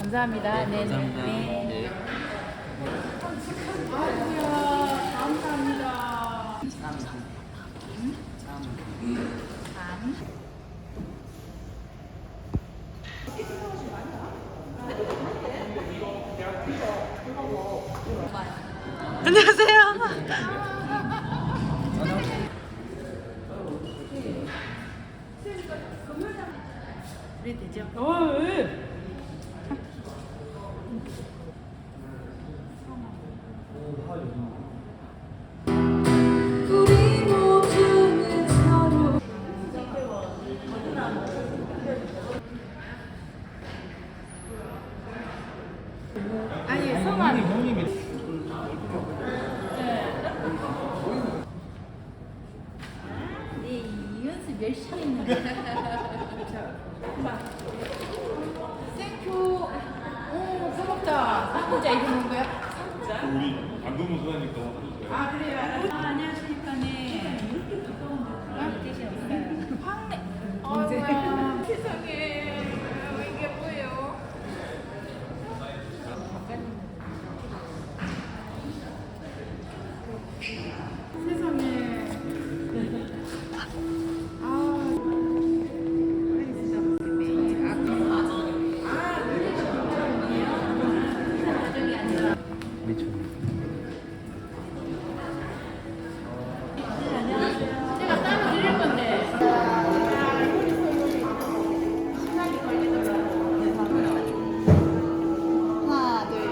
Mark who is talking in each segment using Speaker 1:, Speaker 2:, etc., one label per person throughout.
Speaker 1: 감사합니다. 네,
Speaker 2: 감사합니다.
Speaker 1: 네.
Speaker 2: 네.
Speaker 1: 아이고야, 감사합니다.
Speaker 2: 안녕하세요.
Speaker 1: 그래 되죠?
Speaker 3: 우리 모두는 서로
Speaker 1: 아니 성함이 네, 이 연습 열심히 했는데. 땡큐. 오, 고맙다. 상자 이러는 거야?
Speaker 4: 우리 방금 우승하니까
Speaker 1: 아, 그래요? 안녕하십니까. 네. 황래. 아이고야. 세상에. 이게 뭐예요? 세상에. 제가 따로 드릴 건데. 하나, 둘.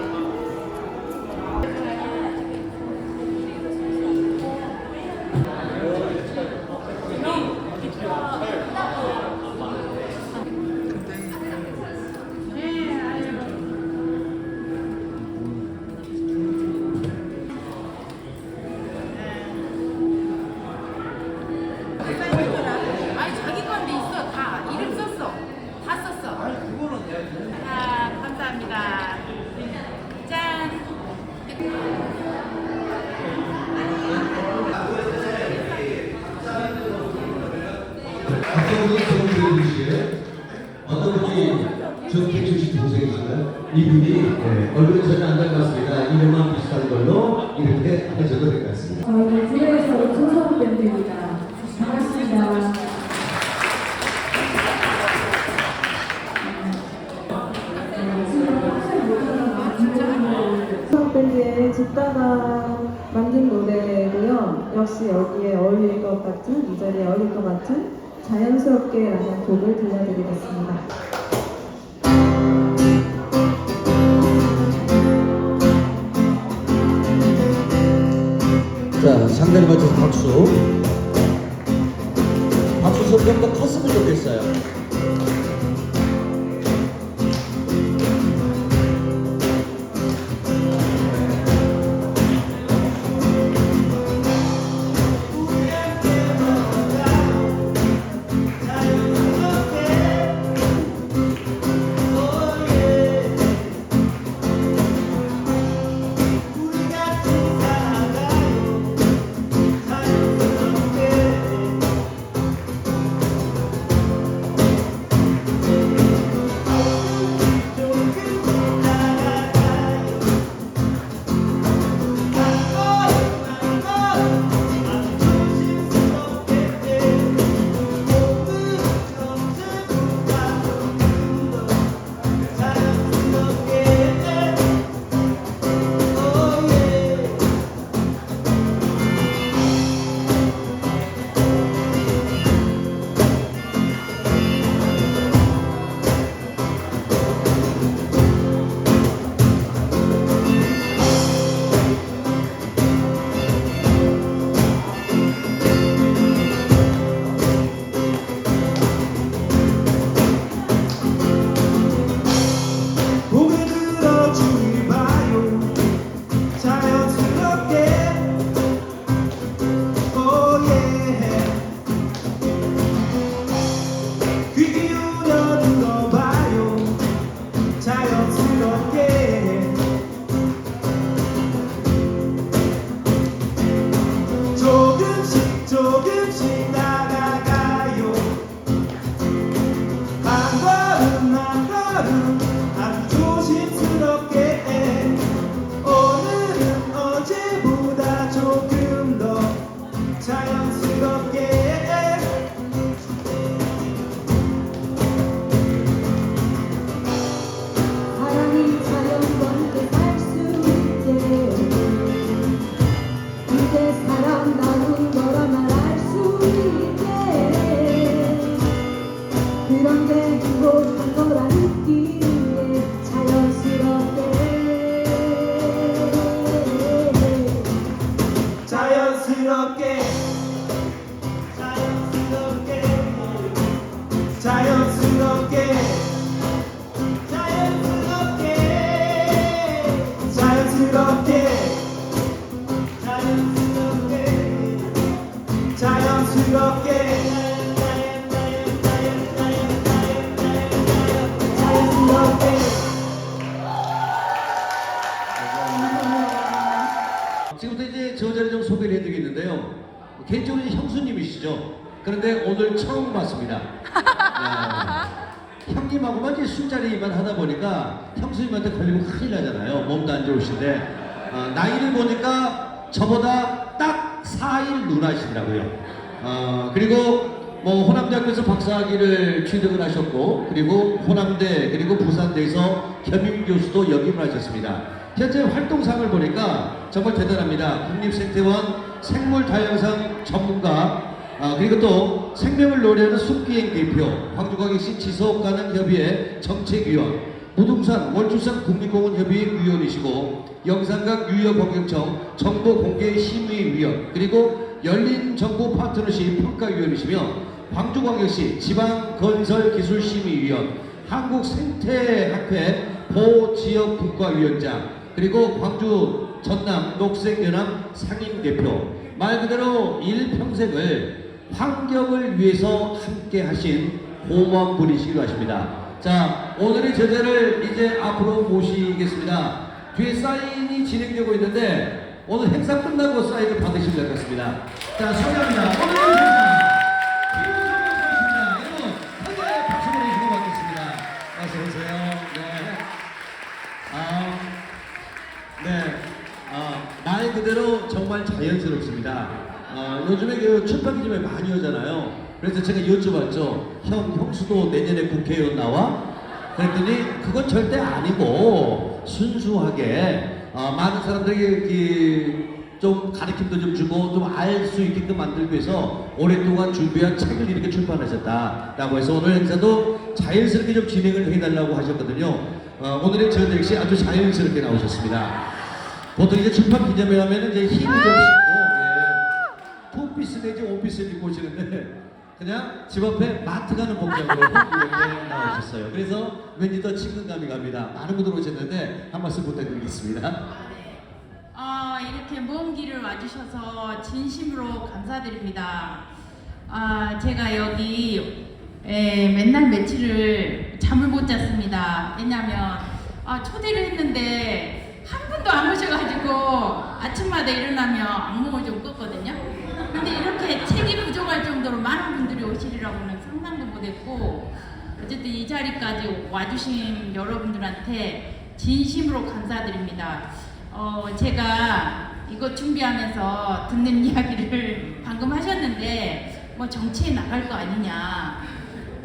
Speaker 1: 아니 자기 건데 있어. 다 이름 썼어. 다 썼어. 자, 감사합니다. 짠.
Speaker 5: 박성준 정규리시에 어떤 분이 정택주 씨 동생이신가요? 이분이 얼굴은 전혀 안 닮았습니다. 이름만 비슷한 걸로 이렇게 하셔도 될 것 같습니다.
Speaker 3: 저희는 주에서 조성 밴드입니다. 반갑습니다.
Speaker 6: 조성 밴드의 집다가 만든 노래고요. 역시 여기에 어울릴 것 같은, 이 자리에 어울릴 것 같은 자연스럽게라는 곡을 들려드리겠습니다.
Speaker 5: 자, 상대를 맞춰서 박수. 박수 소리 좀 더 컸으면 좋겠어요. 소개를 해드리겠는데요. 개인적으로 형수님이시죠. 그런데 오늘 처음 봤습니다. 형님하고만 이제 술자리만 하다 보니까 형수님한테 걸리면 큰일 나잖아요. 몸도 안 좋으신데 나이를 보니까 저보다 딱 4일 누나시더라고요. 그리고 뭐 호남대학교에서 박사학위를 취득을 하셨고, 그리고 호남대 그리고 부산대에서 겸임교수도 역임을 하셨습니다. 현재 활동상을 보니까 정말 대단합니다. 국립생태원 생물다양성 전문가, 그리고 또 생명을 노래하는 숲기행 대표, 광주광역시 지속가능협의회 정책위원, 부동산 월주산 국립공원협의회 위원이시고, 영산각 유역환경청 정보공개심의위원, 그리고 열린정보 파트너십 평가위원이시며, 광주광역시 지방건설기술심의위원, 한국생태학회 보지역국가위원장, 그리고 광주 전남 녹색연합 상임대표, 말 그대로 일평생을 환경을 위해서 함께 하신 고마운 분이시기도 하십니다. 자, 오늘의 저자를 이제 앞으로 모시겠습니다. 뒤에 사인이 진행되고 있는데 오늘 행사 끝나고 사인을 받으시면 될 것 같습니다. 자, 소개합니다. 오늘의 저자 김우성 교수입니다. 여러분, 함께 박수 보내주시고 받겠습니다. 어서 오세요. 말 그대로 정말 자연스럽습니다. 요즘에 그 출판 기념회 많이 오잖아요. 그래서 제가 여쭤봤죠. 형수도 내년에 국회의원 나와? 그랬더니 그건 절대 아니고 순수하게 많은 사람들에게 좀 가르침도 좀 주고 좀 알 수 있게끔 만들기 위해서 오랫동안 준비한 책을 이렇게 출판하셨다라고 해서 오늘 행사도 자연스럽게 좀 진행을 해달라고 하셨거든요. 오늘의 저 역시 아주 자연스럽게 나오셨습니다. 보통 이제 출판 기념회 하면은 이제 흰 좀 신고, 투피스 내지 원피스를 입고 오시는데 그냥 집 앞에 마트 가는 복장으로 이렇게 나오셨어요. 그래서 왠지 더 친근감이 갑니다. 많은 분들 오셨는데 한 말씀 부탁드리겠습니다.
Speaker 1: 이렇게 먼 길을 와주셔서 진심으로 감사드립니다. 제가 여기 맨날 며칠을 잠을 못 잤습니다. 왜냐하면 초대를 했는데 한 분도 안 오셔가지고 아침마다 일어나면 악몽을 좀 꿨거든요. 근데 이렇게 책이 부족할 정도로 많은 분들이 오시리라고는 상상도 못했고, 어쨌든 이 자리까지 와주신 여러분들한테 진심으로 감사드립니다. 제가 이거 준비하면서 듣는 이야기를 방금 하셨는데 뭐 정치에 나갈 거 아니냐,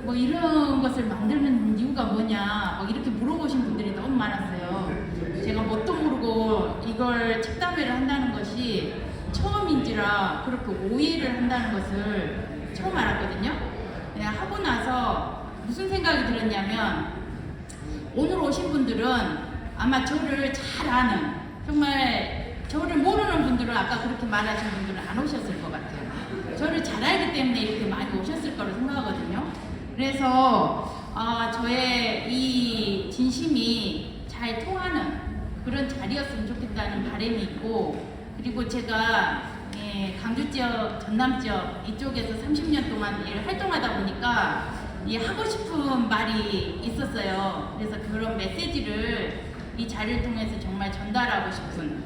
Speaker 1: 뭐 이런 것을 만드는 이유가 뭐냐, 뭐 이렇게 물어보신 분들이 너무 많았어요. 제가 뭣도 모르고 이걸 책담회를 한다는 것이 처음인지라 그렇게 오해를 한다는 것을 처음 알았거든요. 그냥 하고 나서 무슨 생각이 들었냐면, 오늘 오신 분들은 아마 저를 잘 아는, 정말 저를 모르는 분들은 아까 그렇게 말하신 분들은 안 오셨을 것 같아요. 저를 잘 알기 때문에 이렇게 많이 오셨을 거라고 생각하거든요. 그래서 저의 이 진심이 잘 통하는 그런 자리였으면 좋겠다는 바람이 있고, 그리고 제가 강주 지역, 전남 지역 이쪽에서 30년 동안 활동하다 보니까 하고 싶은 말이 있었어요. 그래서 그런 메시지를 이 자리를 통해서 정말 전달하고 싶은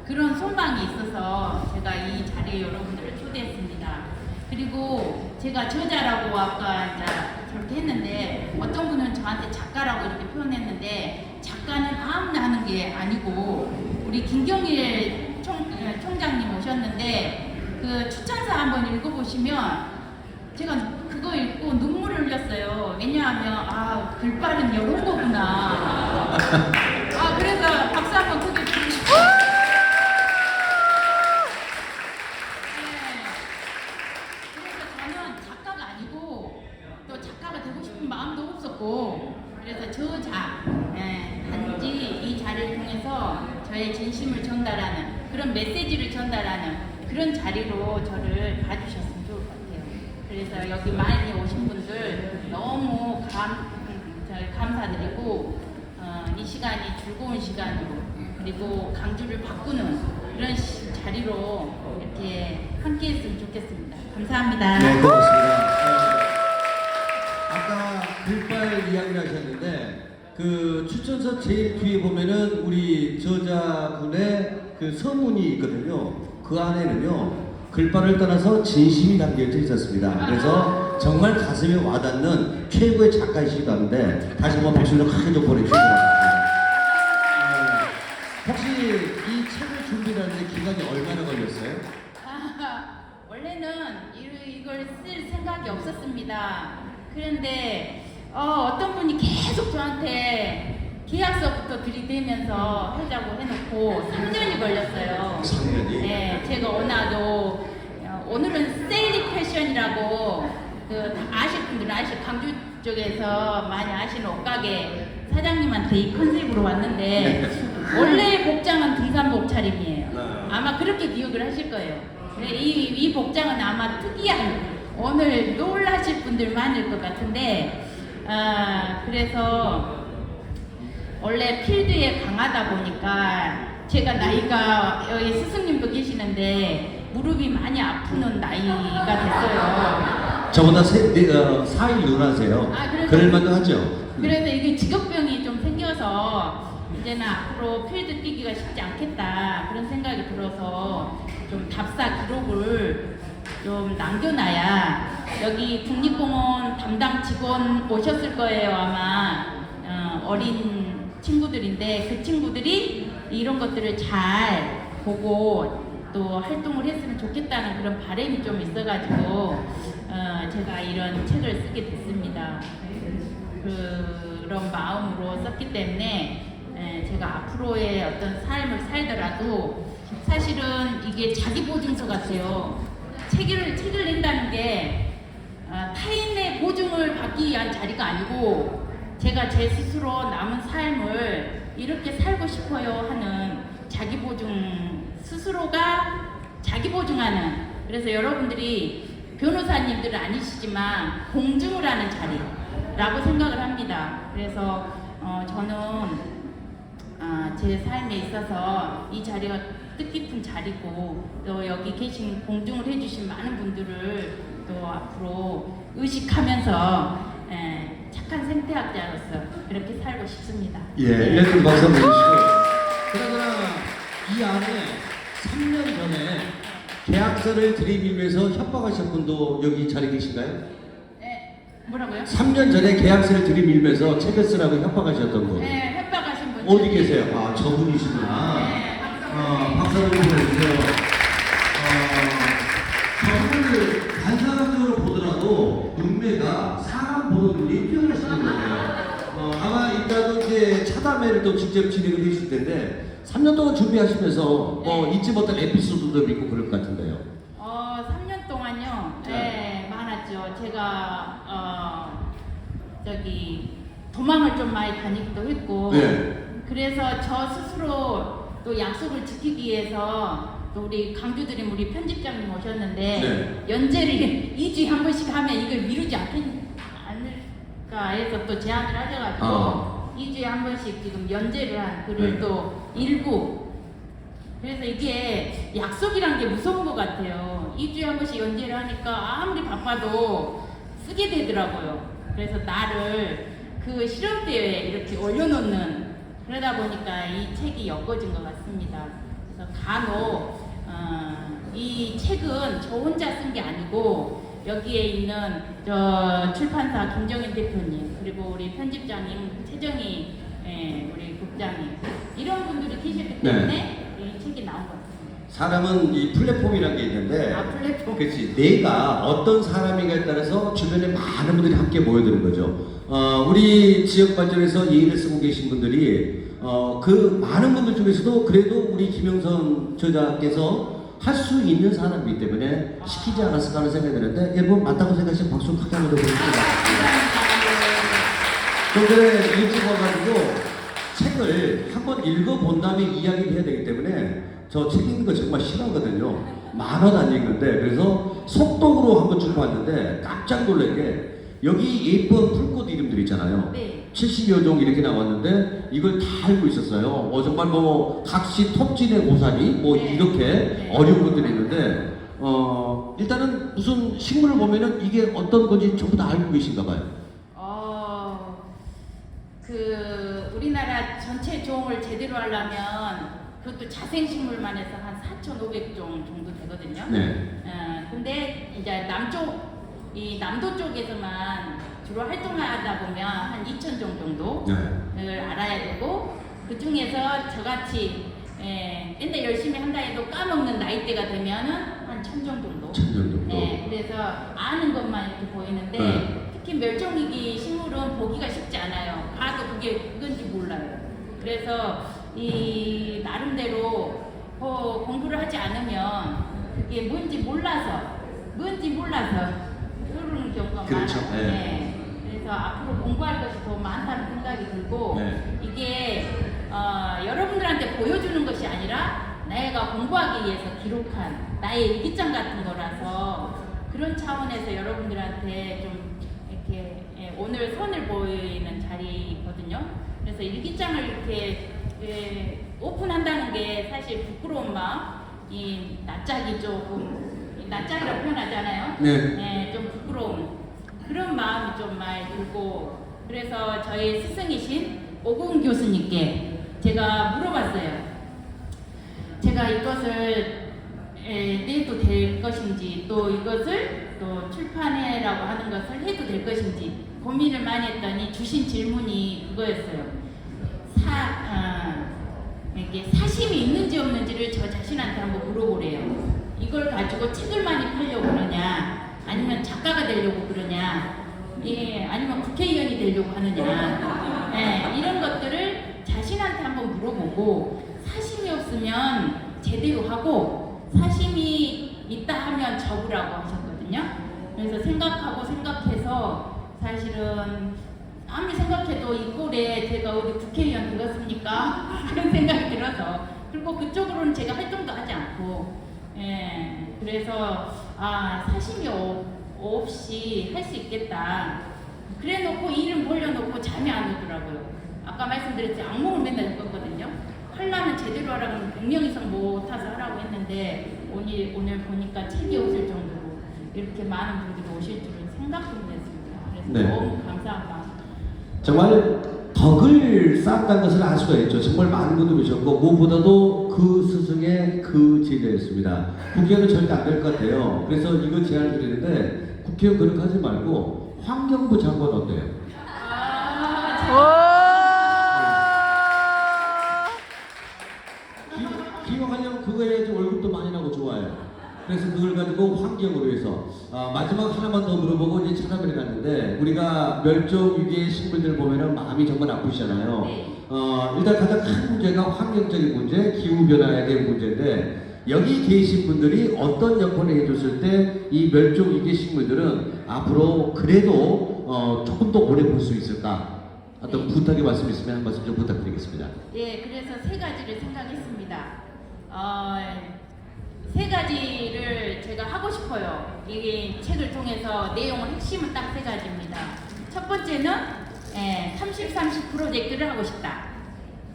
Speaker 1: 그런 소망이 있어서 제가 이 자리에 여러분들을 초대했습니다. 그리고 제가 저자라고 아까 이제 저렇게 했는데, 어떤 분은 저한테 작가라고 이렇게 표현했는데, 작가는 아무나 하는 게 아니고, 우리 김경일 총장님 오셨는데 그 추천사 한번 읽어보시면 제가 그거 읽고 눈물을 흘렸어요. 왜냐하면 글빨은 이런 거구나. 그래서 박수 한번 크게 주고 싶어요. 그래서 저는 작가가 아니고 또 작가가 되고 싶은 마음도 없었고, 그래서 저자 단지 이 자리를 통해서 저의 진심을 전달하는, 그런 메시지를 전달하는 그런 자리로 저를 봐주셨으면 좋을 것 같아요. 그래서 여기 많이 오신 분들 너무 감사드리고, 이 시간이 즐거운 시간으로, 그리고 강주를 바꾸는 그런 자리로 이렇게 함께 했으면 좋겠습니다. 감사합니다.
Speaker 5: 네, 고맙습니다. 아까 글빨 이야기를 하셨는데, 그 추천서 제일 뒤에 보면은 우리 저자분의 그 서문이 있거든요. 그 안에는요 글발을 떠나서 진심이 담겨져 있었습니다. 그래서 정말 가슴에 와닿는 최고의 작가이시기도 한데 다시 한번 박수를 크게 좀 보내주시기 바랍니다. 혹시 이 책을 준비하는데 기간이 얼마나 걸렸어요?
Speaker 1: 원래는 이걸 쓸 생각이 없었습니다. 그런데 어떤 분이 계속 저한테 계약서부터 들이대면서 하자고 해놓고 3년이 걸렸어요.
Speaker 5: 3년이?
Speaker 1: 네, 제가 워낙도 오늘은 세일리 패션이라고 아실 분들은 강주 쪽에서 많이 아시는 옷가게 사장님한테 이 컨셉으로 왔는데 원래 복장은 등산복 차림이에요. 아마 그렇게 기억을 하실 거예요. 이 복장은 아마 특이한 오늘 놀라실 분들 많을 것 같은데 그래서 원래 필드에 강하다 보니까 제가 나이가 여기 스승님도 계시는데 무릎이 많이 아프는 나이가 됐어요.
Speaker 5: 저보다 4일 누나세요. 그럴만도 하죠.
Speaker 1: 그래서 이게 직업병이 좀 생겨서 이제는 앞으로 필드 뛰기가 쉽지 않겠다 그런 생각이 들어서 좀 답사 기록을 좀 남겨놔야 여기 국립공원 담당 직원 오셨을 거예요 아마 어린 친구들인데 그 친구들이 이런 것들을 잘 보고 또 활동을 했으면 좋겠다는 그런 바람이 좀 있어가지고 제가 이런 책을 쓰게 됐습니다. 그런 마음으로 썼기 때문에 제가 앞으로의 어떤 삶을 살더라도 사실은 이게 자기 보증서 같아요. 책을 낸다는 게 타인의 보증을 받기 위한 자리가 아니고 제가 제 스스로 남은 삶을 이렇게 살고 싶어요 하는 자기 보증 스스로가 자기 보증하는 그래서 여러분들이 변호사님들은 아니시지만 공증을 하는 자리라고 생각을 합니다. 그래서 저는 제 삶에 있어서 이 자리가 뜻깊은 자리고 또 여기 계신 공증을 해주신 많은 분들을 또 앞으로 의식하면서 착한 생태학자로서 그렇게 살고 싶습니다.
Speaker 5: 예, 일단 박수 한번 주시고. 그러나 이 안에 3년 전에 계약서를 들이밀면서 협박하신 분도 여기 자리에 계신가요?
Speaker 1: 네, 뭐라고요?
Speaker 5: 3년 전에 계약서를 들이밀면서 책을 쓰라고 협박하셨던 분.
Speaker 1: 네, 협박하신 분.
Speaker 5: 어디 계세요? 아, 저분이시구나.
Speaker 1: 네,
Speaker 5: 박수 한번 보내주세요. 저분을 관상학적으로 보더라도 눈매가 사람 보는 눈이 뛰어나시는 거예요. 아마 이따도 이제 차담회를 또 직접 진행을 해주실 텐데 3년 동안 준비하시면서 잊지 못할 에피소드도 있고 그럴 것 같은데요.
Speaker 1: 3년 동안요. 네, 많았죠. 제가 도망을 좀 많이 다니기도 했고.
Speaker 5: 네.
Speaker 1: 그래서 저 스스로 또 약속을 지키기 위해서 또 우리 강주드림 우리 편집장님 오셨는데
Speaker 5: 네.
Speaker 1: 연재를 2주에 한 번씩 하면 이걸 미루지 않을까 해서 또 제안을 하셔가지고 2주에 한 번씩 지금 연재를 한 글을
Speaker 5: 네.
Speaker 1: 또 일부 그래서 이게 약속이란 게 무서운 것 같아요. 2주에 한 번씩 연재를 하니까 아무리 바빠도 쓰게 되더라고요. 그래서 나를 그 실험대에 이렇게 올려놓는 그러다 보니까 이 책이 엮어진 것 같습니다. 그래서 간혹 이 책은 저 혼자 쓴 게 아니고 여기에 있는 저 출판사 김정인 대표님 그리고 우리 편집장님 최정희 우리 국장님 이런 분들이 계시기 때문에 이 책이 나온 것 같습니다.
Speaker 5: 사람은 이 플랫폼이라는 게 있는데
Speaker 1: 플랫폼.
Speaker 5: 그렇지 내가 어떤 사람인가에 따라서 주변에 많은 분들이 함께 모여드는 거죠. 우리 지역 발전에서 예의를 쓰고 계신 분들이 그 많은 분들 중에서도 그래도 우리 김영선 저자께서 할 수 있는 사람이기 때문에 시키지 않았을까 하는 생각이 드는데 여러분 맞다고 생각하시면 박수 크게 한번 드리겠습니다. 좀 전에 일찍 와가지고 책을 한번 읽어본 다음에 이야기를 해야 되기 때문에 저 책 읽는 거 정말 싫어하거든요. 만원 안 읽는데 그래서 속독으로 한번 출판했는데 깜짝 놀란 게 여기 예쁜 풀꽃 이름들 있잖아요.
Speaker 1: 네.
Speaker 5: 70여 종 이렇게 나왔는데 이걸 다 알고 있었어요. 정말 뭐 각시 톱진의 고사리 뭐
Speaker 1: 네.
Speaker 5: 이렇게
Speaker 1: 네.
Speaker 5: 어려운 것들이 있는데 일단은 무슨 식물을 보면은 이게 어떤 건지 전부 다 알고 계신가 봐요.
Speaker 1: 우리나라 전체 종을 제대로 하려면 그것도 자생식물만 해서 한 4,500종 정도 되거든요.
Speaker 5: 네.
Speaker 1: 근데 이제 이 남도 쪽에서만 주로 활동하다 보면 한 2,000종 정도를
Speaker 5: 네.
Speaker 1: 알아야 되고, 그 중에서 저같이 옛날 열심히 한다 해도 까먹는 나이대가 되면은 한 1,000종 정도.
Speaker 5: 1,000종 정도.
Speaker 1: 네, 그래서 아는 것만 이렇게 보이는데
Speaker 5: 네.
Speaker 1: 특히 멸종위기 식물은 보기가 쉽지 않아요. 봐도 그게 그건지 몰라요. 그래서 이 나름대로 공부를 하지 않으면 그게 뭔지 몰라서 그러는 경우가
Speaker 5: 그렇죠.
Speaker 1: 많아요.
Speaker 5: 네.
Speaker 1: 네. 그래서 앞으로 공부할 것이 더 많다는 생각이 들고,
Speaker 5: 네.
Speaker 1: 이게 여러분들한테 보여주는 것이 아니라 내가 공부하기 위해서 기록한 나의 일기장 같은 거라서, 그런 차원에서 여러분들한테 좀 이렇게 오늘 선을 보이는 자리거든요. 그래서 일기장을 이렇게 오픈한다는 게 사실 부끄러운 마음, 이 낯짝이 조금, 낯짝이라고 표현하잖아요.
Speaker 5: 네.
Speaker 1: 좀 부끄러운 그런 마음이 좀 많이 들고, 그래서 저희 스승이신 오공 교수님께 제가 물어봤어요. 제가 이것을 내도 될 것인지, 또 이것을 또 출판해라고 하는 것을 해도 될 것인지 고민을 많이 했더니 주신 질문이 그거였어요. 이게 사심이 있는지 없는지를 저 자신한테 한번 물어보래요. 이걸 가지고 책을 많이 팔려고 그러냐, 아니면 작가가 되려고 그러냐, 아니면 국회의원이 되려고 하느냐, 이런 것들을 자신한테 한번 물어보고, 사심이 없으면 제대로 하고 사심이 있다 하면 접으라고 하셨거든요. 그래서 생각해서 사실은 아무리 생각해도 이 꼴에 제가 어디 국회의원 되겠습니까? 그런 생각이 들어서, 그리고 그쪽으로는 제가 활동도 하지 않고, 그래서 사심이 없이 할 수 있겠다. 그래 놓고 일을 벌려놓고 잠이 안 오더라고요. 아까 말씀드렸지, 악몽을 맨날 꿨거든요. 하려면 제대로 하라고 100명 이상 못 타서 하라고 했는데, 오늘 보니까 책이 없을 정도로 이렇게 많은 분들이 오실 줄은 생각도 못했습니다. 그래서
Speaker 5: 네.
Speaker 1: 너무 감사합니다.
Speaker 5: 정말 덕을 쌓았다는 것을 알 수가 있죠. 정말 많은 분들이 오셨고, 무엇보다도 그 스승의 그 제자였습니다. 국회의원은 절대 안 될 것 같아요. 그래서 이거 제안을 드리는데, 국회의원 그렇게 하지 말고 환경부 장관 어때요? 기억하려면 그거 해야지 월급도 많이 나고 좋아요. 그래서 그걸 가지고 환경으로 해서 마지막 하나만 더 물어보고 이제 찾아뵈러 갔는데, 우리가 멸종 위기의 식물들 보면은 마음이 정말 아프시잖아요.
Speaker 1: 네.
Speaker 5: 일단 가장 큰 문제가 환경적인 문제, 기후 변화에 대한 문제인데, 여기 계신 분들이 어떤 역할을 해줬을 때 이 멸종 위기의 식물들은 앞으로 그래도 조금 더 오래 볼 수 있을까? 어떤 부탁의 말씀 있으면 한 말씀 좀 부탁드리겠습니다.
Speaker 1: 예, 그래서 세 가지를 생각했습니다. 세 가지를 제가 하고 싶어요. 이 책을 통해서 내용은 핵심은 딱 세 가지입니다. 첫 번째는 30-30 프로젝트를 하고 싶다.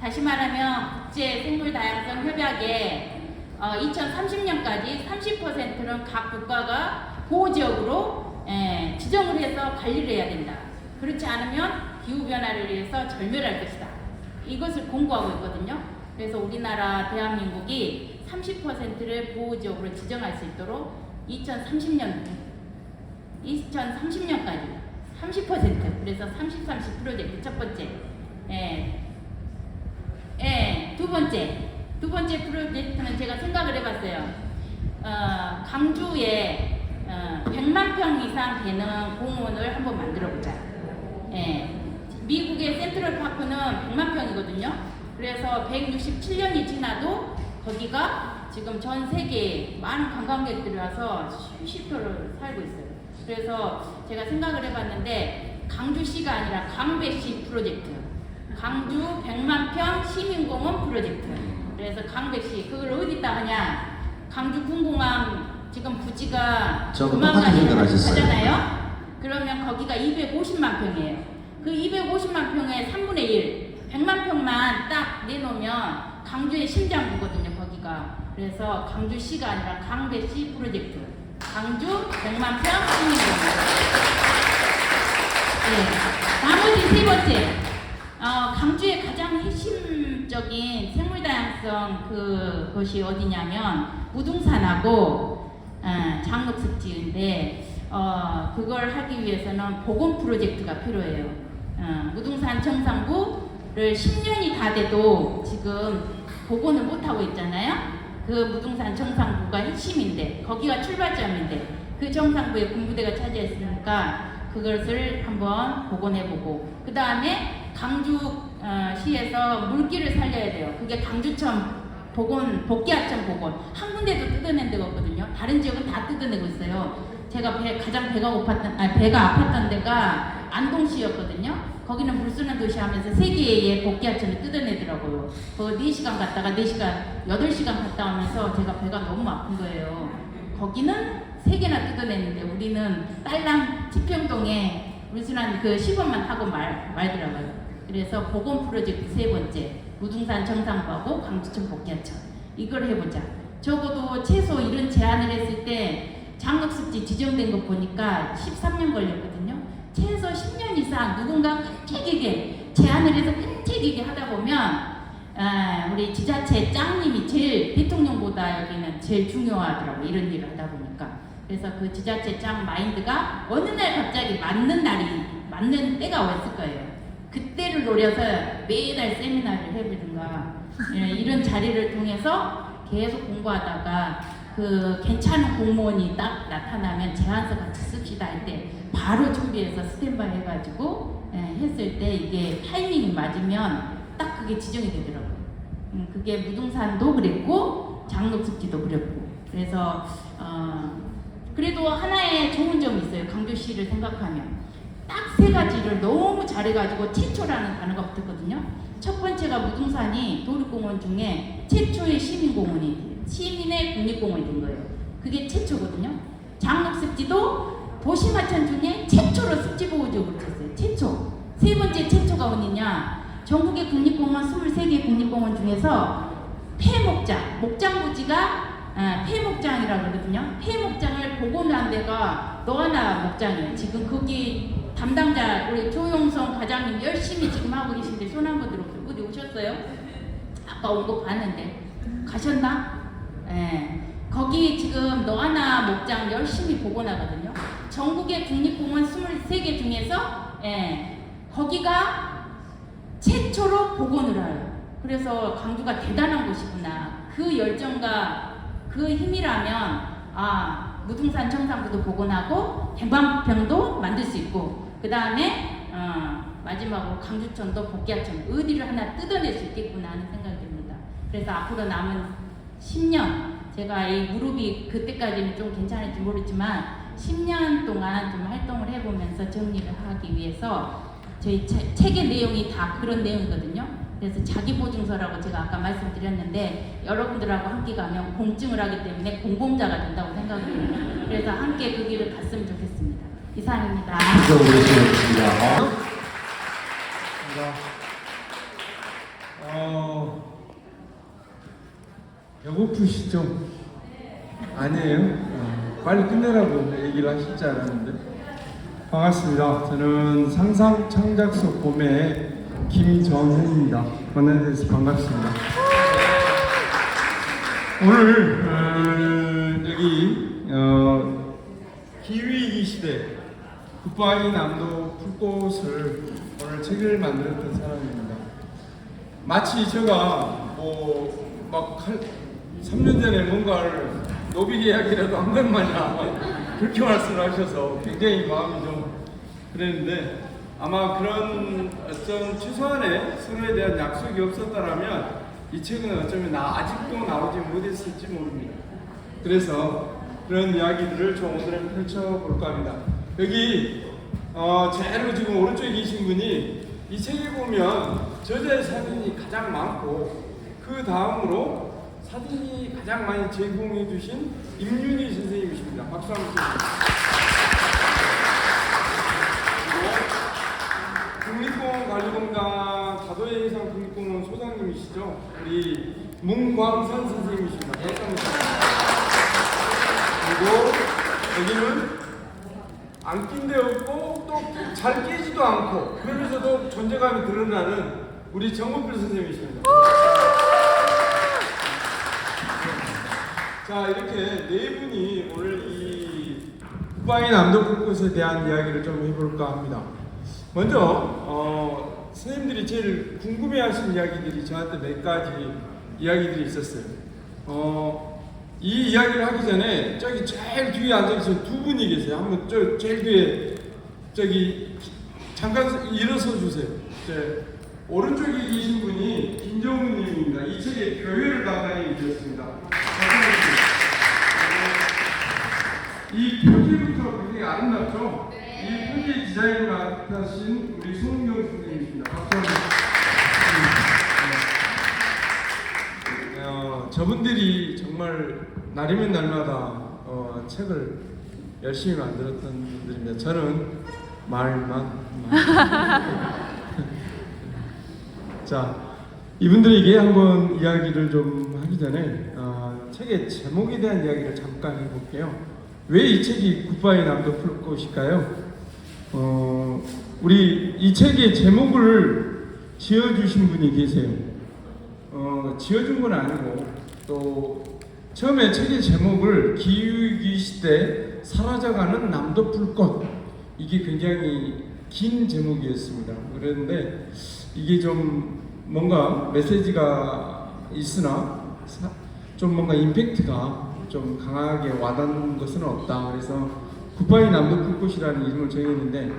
Speaker 1: 다시 말하면 국제 생물 다양성 협약에 2030년까지 30%는 각 국가가 보호지역으로 지정을 해서 관리를 해야 된다. 그렇지 않으면 기후변화를 위해서 절멸할 것이다. 이것을 공고하고 있거든요. 그래서 우리나라 대한민국이 30%를 보호지역으로 지정할 수 있도록 2030년까지 30%, 그래서 30-30 프로젝트 첫 번째. 두 번째 프로젝트는 제가 생각을 해봤어요. 강주에 100만 평 이상 되는 공원을 한번 만들어보자. 미국의 센트럴 파크는 100만 평이거든요. 그래서 167년이 지나도 거기가 지금 전 세계에 많은 관광객들이 와서 쉼터를 살고 있어요. 그래서 제가 생각을 해봤는데, 강주시가 아니라 강배시 프로젝트, 강주 100만 평 시민공원 프로젝트. 그래서 강배시, 그걸 어디다 하냐? 강주 군공항 지금 부지가 조만간 하잖아요. 그러면 거기가 250만 평이에요. 그 250만 평의 3분의 1, 100만 평만 딱 내놓으면 강주의 심장부거든요, 거기가. 그래서 강주시가 아니라 강배시 프로젝트, 강주 100만 평 시민공원. 나머지 세 번째, 강주의 가장 핵심 적인 생물 다양성 그것이 어디냐면 무등산하고 장록습지인데 그걸 하기 위해서는 복원 프로젝트가 필요해요. 무등산 청산부를 10년이 다 돼도 지금 복원을 못 하고 있잖아요. 그 무등산 청산부가 핵심인데 거기가 출발점인데 그 청산부의 군부대가 차지했으니까 그것을 한번 복원해보고 그 다음에 강주시에서 물길을 살려야 돼요. 그게 강주천 복원, 복귀하천 복원 한 군데도 뜯어낸 데가 없거든요. 다른 지역은 다 뜯어내고 있어요. 제가 가장 배가 아팠던 데가 안동시였거든요. 거기는 물쓰는 도시 하면서 3개의 복귀하천을 뜯어내더라고요. 그거 4시간 갔다가 8시간 갔다 오면서 제가 배가 너무 아픈 거예요. 거기는 3개나 뜯어내는데 우리는 딸랑 지평동에 물순한 그 시범만 하고 말더라고요. 그래서 복원 프로젝트 3번째 무등산 청산부하고 강주천 복귀하천 이걸 해보자. 적어도 최소 이런 제안을 했을 때 장록습지 지정된 거 보니까 13년 걸렸거든요. 최소 10년 이상 누군가 끈질기게 제안을 해서 끈질기게 하다 보면 우리 지자체 짱님이 제일 대통령보다 여기는 제일 중요하더라고 이런 일을 하다 보니까. 그래서 그 지자체 짱 마인드가 어느 날 갑자기 맞는 때가 왔을 거예요. 그때를 노려서 매달 세미나를 해보든가 이런 자리를 통해서 계속 공부하다가 그 괜찮은 공무원이 딱 나타나면 제안서 같이 씁시다 할 때 바로 준비해서 스탠바이 해가지고 했을 때 이게 타이밍이 맞으면 딱 그게 지정이 되더라고요. 그게 무등산도 그랬고 장록습지도 그랬고 그래서 그래도 하나의 좋은 점이 있어요. 강주시를 생각하면 딱 3가지를 너무 잘해가지고 최초라는 단어가 붙었거든요. 첫 번째가 무등산이 도립공원 중에 최초의 시민의 국립공원이 된 거예요. 그게 최초거든요. 장록습지도 도시마천 중에 최초로 습지보호지역으로 쳤어요. 최초. 3번째 최초가 어디냐? 전국의 국립공원 23개 국립공원 중에서 폐목장, 목장부지가 폐목장이라고 그러거든요. 폐목장을 복원한 데가 너하나 목장이에요. 지금 거기 담당자 우리 조용성 과장님 열심히 지금 하고 계신데 손 한번 들어보세요. 어디 오셨어요? 아까 온 거 봤는데 가셨나? 거기 지금 너하나 목장 열심히 복원하거든요. 전국의 국립공원 23개 중에서 거기가 최초로 복원을 해요. 그래서 강주가 대단한 곳이구나. 그 열정과 그 힘이라면 무등산 청산부도 복원하고 대방평도 만들 수 있고 그 다음에 마지막으로 강주천도 복귀하천 어디를 하나 뜯어낼 수 있겠구나 하는 생각이 듭니다. 그래서 앞으로 남은 10년 제가 이 무릎이 그때까지는 좀 괜찮을지 모르지만 10년 동안 좀 활동을 해보면서 정리를 하기 위해서 저희 책의 내용이 다 그런 내용이거든요. 그래서 자기보증서라고 제가 아까 말씀드렸는데 여러분들하고 함께 가면 공증을 하기 때문에 공공자가 된다고 생각을 해요. 그래서 함께 그 길을 갔으면 좋겠습니다. 이상입니다.
Speaker 5: 수고하셨습니다.
Speaker 2: 배고프시죠? 아니에요? 빨리 끝내라고 얘기를 하실 줄 알았는데. 반갑습니다. 저는 상상창작소 봄의 김정현입니다. 만나서 반갑습니다. 오늘 여기 기후위기 시대 굿바이 남도 풀꽃을 오늘 책을 만들었던 사람입니다. 마치 제가 막 3년 전에 뭔가를 노비 계약이라도 한 것 마냥 그렇게 말씀을 하셔서 굉장히 마음이 좀 그랬는데 아마 그런 어떤 최소한의 서로에 대한 약속이 없었다면 이 책은 어쩌면 아직도 나오지 못했을지 모릅니다. 그래서 그런 이야기들을 좀 오늘은 펼쳐볼까 합니다. 여기 제일 지금 오른쪽에 계신 분이 이 책에 보면 저자의 사진이 가장 많고 그 다음으로 사진이 가장 많이 제공해 주신 임윤희 선생님이십니다. 박수 한번 주세요. 국립공원관리공단 다도해 해상 국립공원 소장님이시죠. 우리 문광선 선생님이십니다. 박수 한번 주세요. 그리고 여기는 안 낀 데 없고 또 잘 깨지도 않고 그러면서도 존재감이 드러나는 우리 정국필 선생님이십니다. 자, 이렇게 네 분이 오늘 이 굿바이 남도 불꽃에 대한 이야기를 좀 해볼까 합니다. 먼저 선생님들이 제일 궁금해하신 이야기들이 저한테 몇 가지 이야기들이 있었어요. 이 이야기를 하기 전에 저기 제일 뒤에 앉아계신 두 분이 계세요. 한번 제일 뒤에 저기 잠깐 일어서 주세요. 오른쪽에 계신 분이 김정훈님입니다. 이 책의 교회를 담당해 주셨습니다. 이 표지부터 굉장히 아름답죠? 이 표지 디자인을 맡으신 우리 송경 선생님이십니다. 박수 한번 주시고요. 저분들이 정말 날이면 날마다 책을 열심히 만들었던 분들입니다. 저는 말만. 자, 이분들에게 한번 이야기를 좀 하기 전에 책의 제목에 대한 이야기를 잠깐 해볼게요. 왜 이 책이 굿바이 남도 풀꽃일까요? 우리 이 책의 제목을 지어주신 분이 계세요. 지어준 건 아니고 또 처음에 책의 제목을 기후위기 시대 사라져가는 남도 풀꽃, 이게 굉장히 긴 제목이었습니다. 그런데 이게 좀 뭔가 메시지가 있으나 좀 뭔가 임팩트가 좀 강하게 와닿는 것은 없다. 그래서 굿바이 남도 풀꽃이라는 이름을 정했는데,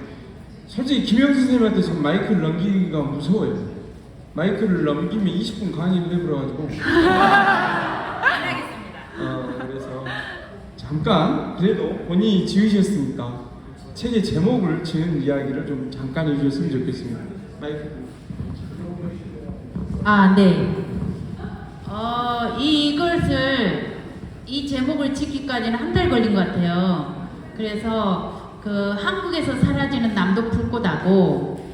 Speaker 2: 솔직히 김영수 선생님한테 지금 마이크를 넘기기가 무서워요. 마이크를 넘기면 20분 강의를 해버려가지고
Speaker 1: 안 하겠습니다.
Speaker 2: 그래서 잠깐 그래도 본인이 지으셨으니까 책의 제목을 지은 이야기를 좀 잠깐 해주셨으면 좋겠습니다. 마이크.
Speaker 1: 네. 이 제목을 짓기까지는 한 달 걸린 것 같아요. 그래서 그 한국에서 사라지는 남도 풀꽃하고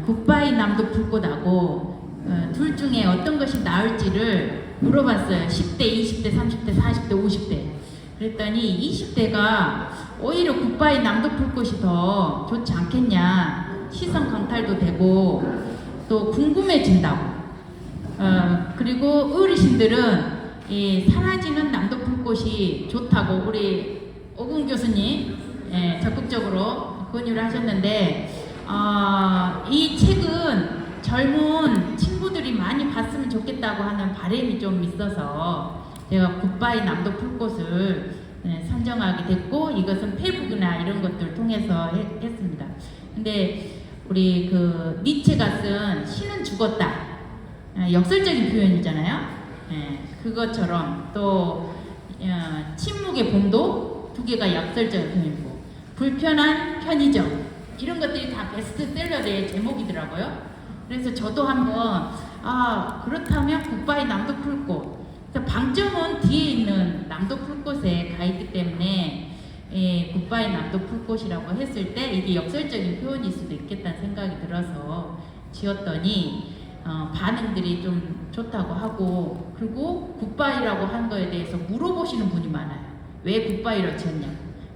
Speaker 1: 굿바이 남도 풀꽃하고 둘 중에 어떤 것이 나을지를 물어봤어요. 10대, 20대, 30대, 40대, 50대. 그랬더니 20대가 오히려 굿바이 남도 풀꽃이 더 좋지 않겠냐, 시선 강탈도 되고 또 궁금해진다고. 그리고 어르신들은 이 사라지는 남도 풀꽃이 좋다고 우리 오군 교수님 적극적으로 권유를 하셨는데, 이 책은 젊은 친구들이 많이 봤으면 좋겠다고 하는 바람이 좀 있어서 제가 굿바이 남도 풀꽃을 선정하게 됐고, 이것은 페북이나 이런 것들 통해서 했습니다. 근데 우리 그 니체가 쓴 신은 죽었다, 역설적인 표현이잖아요. 그것처럼 또 침묵의 봄도 두 개가 역설적인 표현이고, 불편한 편의점, 이런 것들이 다 베스트셀러의 제목이더라고요. 그래서 저도 한번 그렇다면 굿바이 남도 풀꽃, 방점은 뒤에 있는 남도 풀꽃에 가 있기 때문에 굿바이 남도 풀꽃이라고 했을 때 이게 역설적인 표현일 수도 있겠다는 생각이 들어서 지었더니 반응들이 좀 좋다고 하고, 그리고 굿바이라고 한 거에 대해서 물어보시는 분이 많아요. 왜 굿바이로 지었냐,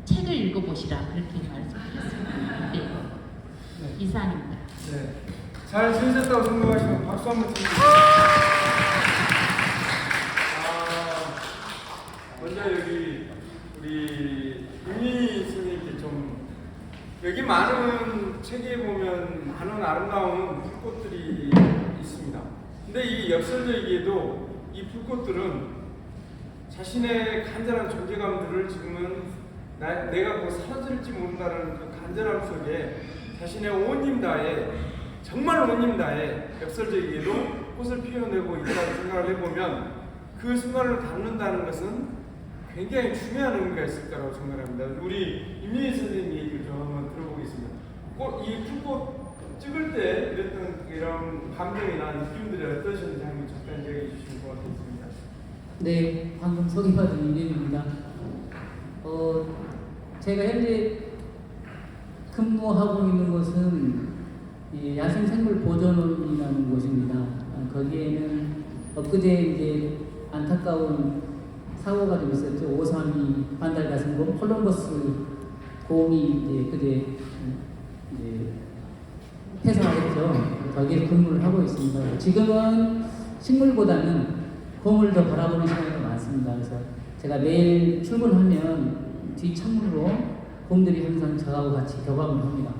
Speaker 1: 책을 읽어보시라, 그렇게 말씀드렸습니다. 네. 이상입니다.
Speaker 2: 네. 잘 쓰셨다고 생각하시면 박수 한번 주세요. 먼저 여기 우리 윤희 선생님께 좀, 여기 많은 책에 보면 많은 아름다운 불꽃들이 있습니다. 근데 이 역설적이게도 이 불꽃들은 자신의 간절한 존재감들을 지금은 내가 곧 사라질지 모른다는 그 간절함 속에 자신의 온 힘 다해, 정말 온 힘 다해 역설적이게도 꽃을 피워내고 있다는 생각을 해보면, 그 순간을 담는다는 것은 굉장히 중요한 의미가 있을 거라고 생각합니다. 우리 임민희 선생님 얘기를 좀 한번 들어보겠습니다. 이 불꽃 찍을 때 이랬던 이런 감정이나 느낌들이 어떠셨는지 한번 잠깐 이야기해 주시면 고맙겠습니다.
Speaker 7: 네, 방금 소개받은 임민입니다. 제가 현재 근무하고 있는 곳은 야생생물 보존원이라는 곳입니다. 거기에는 엊그제 이제 안타까운 사고가 좀 있었죠. 532 반달가슴곰 콜럼버스 곰이 이제 그제 퇴사했죠. 거기에 근무를 하고 있습니다. 지금은 식물보다는 곰을 더 바라보는 시간이 많습니다. 그래서 제가 매일 출근하면 뒤 창문으로 곰들이 항상 저하고 같이 교감을 합니다.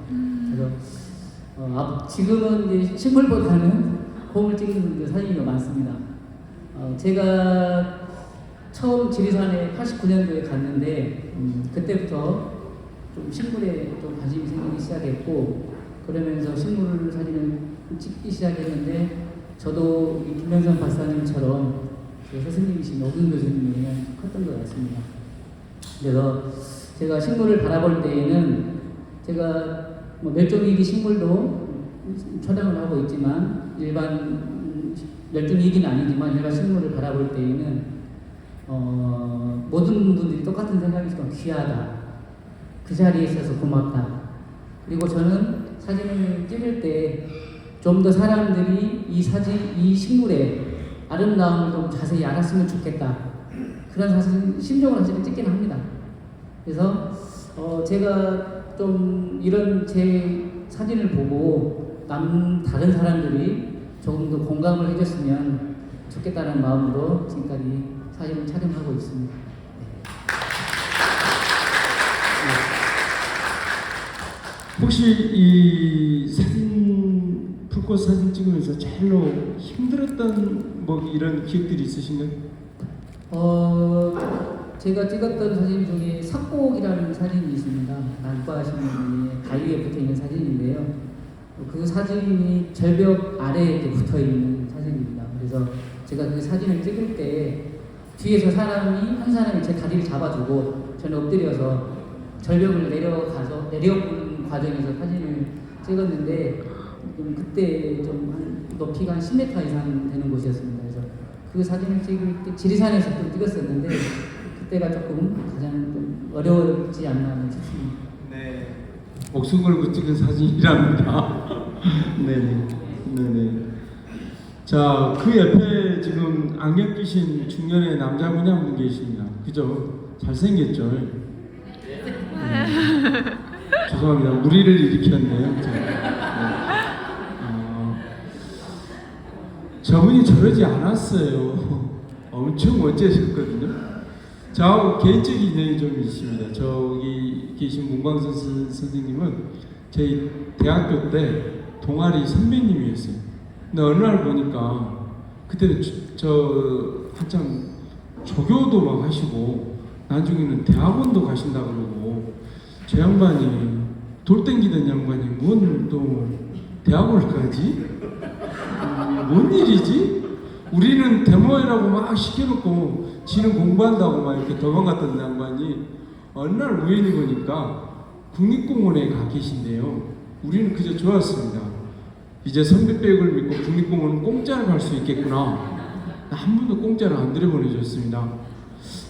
Speaker 7: 그래서 지금은 이제 식물보다는 곰을 찍는 그 사진이 더 많습니다. 제가 처음 지리산에 89년도에 갔는데 그때부터 좀 식물에 좀 관심이 생기기 시작했고 그러면서 식물 사진을 찍기 시작했는데 저도 이 김명선 박사님처럼 그 스승님이신 오근 교수님의 영향이 컸던 것 같습니다. 그래서 제가 식물을 바라볼 때에는 제가 뭐 멸종위기 식물도 촬영을 하고 있지만 일반 멸종위기는 아니지만 일반 식물을 바라볼 때에는 모든 분들이 똑같은 생각이 좀 귀하다. 그 자리에 있어서 고맙다. 그리고 저는 사진을 찍을 때 좀 더 사람들이 이 식물의 아름다움을 좀 자세히 알았으면 좋겠다. 그런 사실 심정으로 사진을 찍긴 합니다. 그래서 제가 좀 이런 제 사진을 보고 다른 사람들이 조금 더 공감을 해줬으면 좋겠다는 마음으로 지금까지 사진을 촬영하고 있습니다.
Speaker 2: 혹시 이 풀꽃 사진 찍으면서 제일로 힘들었던 뭐 이런 기억들이 있으신가요?
Speaker 7: 제가 찍었던 사진 중에 삭곡이라는 사진이 있습니다. 난과하시는 분이 다리에 붙어 있는 사진인데요. 그 사진이 절벽 아래에 이렇게 붙어 있는 사진입니다. 그래서 제가 그 사진을 찍을 때 뒤에서 한 사람이 제 다리를 잡아주고 저는 엎드려서 절벽을 내려오는 과정에서 사진을 찍었는데 그때 좀 한 높이가 한 10m 이상 되는 곳이었습니다. 그래서 그 사진을 찍을 때 지리산에서 좀 찍었었는데 그때가 조금 가장 좀 어려웠지 않나 싶습니다.
Speaker 2: 네. 목숨 걸고 찍은 사진이랍니다. 네네. 자, 그 옆에 지금 안경 끼신 중년의 남자분이 한 분 계십니다. 그죠? 잘생겼죠? 죄송합니다. 무리를 일으켰네요. 저분이 저러지 않았어요. 엄청 멋지셨거든요. 저하고 개인적인 인연이 좀 있습니다. 저기 계신 문광선 선생님은 저희 대학교 때 동아리 선배님이었어요. 근데 어느 날 보니까 그때는 저 한참 조교도 막 하시고 나중에는 대학원도 가신다 그러고 저 양반이 돌 땡기던 양반이 뭔 또 대학원을 가지? 뭔 일이지? 우리는 데모회라고 막 시켜놓고 지는 공부한다고 막 이렇게 도망갔던 양반이 어느 날 우연히 보니까 국립공원에 가 계신데요. 우리는 그저 좋았습니다. 이제 선배백을 믿고 국립공원은 공짜로 갈 수 있겠구나. 한 번도 공짜로 안 들여보내줬습니다.